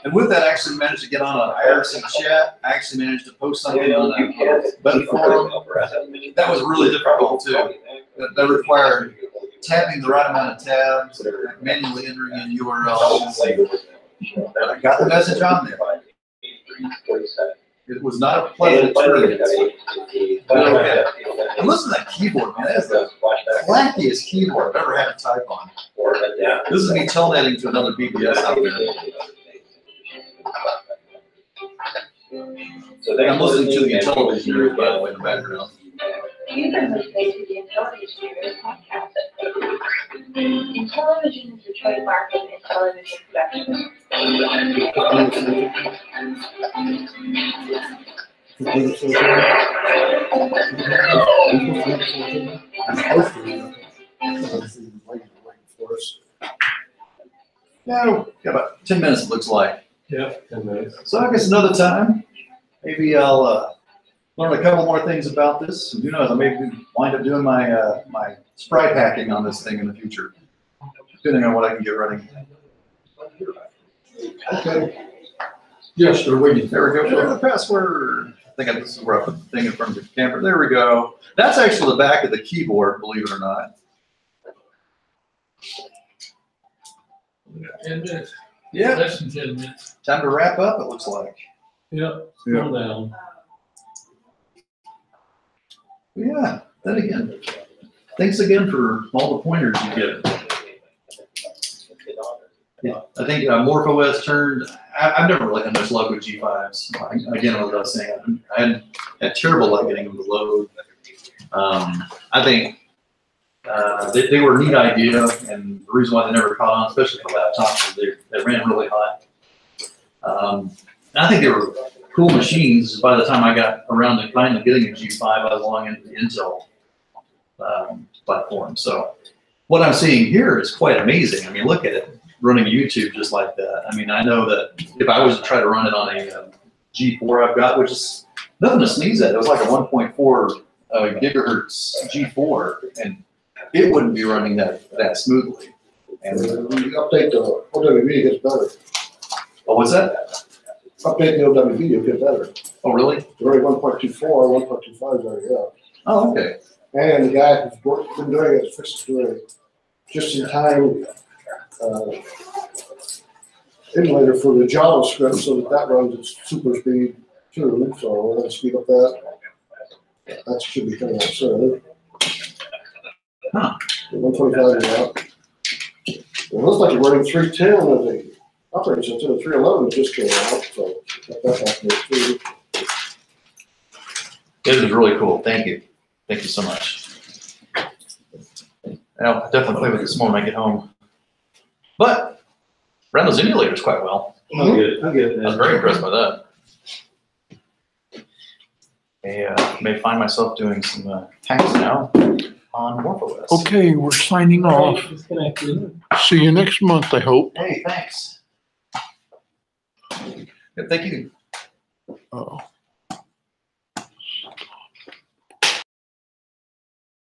And with that, I actually managed to get on an IRC chat. I actually managed to post something on a web forum. That was really difficult too. That required tapping the right amount of tabs, manually entering in URLs. But I got the message on there. It was not a pleasant experience. But okay. And listen to that keyboard, man. That is the flackiest keyboard I've ever had to type on. This is me telnetting to another BBS out there. And I'm listening to the Intellivision series, by the way, in the background. You've been listening to the Intellivision Series podcast. Intellivision is a trademark of Intellivision Productions. Yeah, got about 10 minutes, it looks like. Yeah, 10 minutes. So I guess another time, maybe I'll learn a couple more things about this. And who knows, I may wind up doing my my sprite hacking on this thing in the future, depending on what I can get running. Okay. Yes, they're waiting. There we go. Share the password. I think this is where I put the thing in front of the camera. There we go. That's actually the back of the keyboard, believe it or not. 10 minutes. Yeah. Less than 10 minutes. Time to wrap up, it looks like. Yep. Slow down. Yeah, then again, thanks again for all the pointers you give. Yeah, I think Morph OS turned. I've never really had much luck with G5s. Again, what I was saying, I had terrible luck getting them to load. I think they were a neat idea, and the reason why they never caught on, especially for laptops, is they ran really hot. I think they were cool machines. By the time I got around to finally getting a G5, I was long into the Intel platform. So what I'm seeing here is quite amazing. I mean, look at it, running YouTube just like that. I mean, I know that if I was to try to run it on a G4 I've got, which is nothing to sneeze at, it was like a 1.4 gigahertz G4, and it wouldn't be running that smoothly. And when you update the OWV, it gets better. oh, what's that? Update the OWV, it'll get better. Oh, really? It's already 1.24, 1.25 is already out. Oh, okay. And the guy who's been doing it is doing just in time emulator for the JavaScript so that runs at super speed too. So we're going to speed up that. That should be coming out soon. Huh. 125 is out. It looks like you're running 310 of the operating system. 311 just came out, so that's happening too. It was really cool. Thank you. Thank you so much. I'll definitely play with this more when I get home. But ran those emulators quite well. I'll get it. I was very impressed by that. I may find myself doing some tax now on Morph OS. Okay, we're signing off. Disconnected. See you next month, I hope. Hey, thanks. Yeah, thank you. Uh-oh.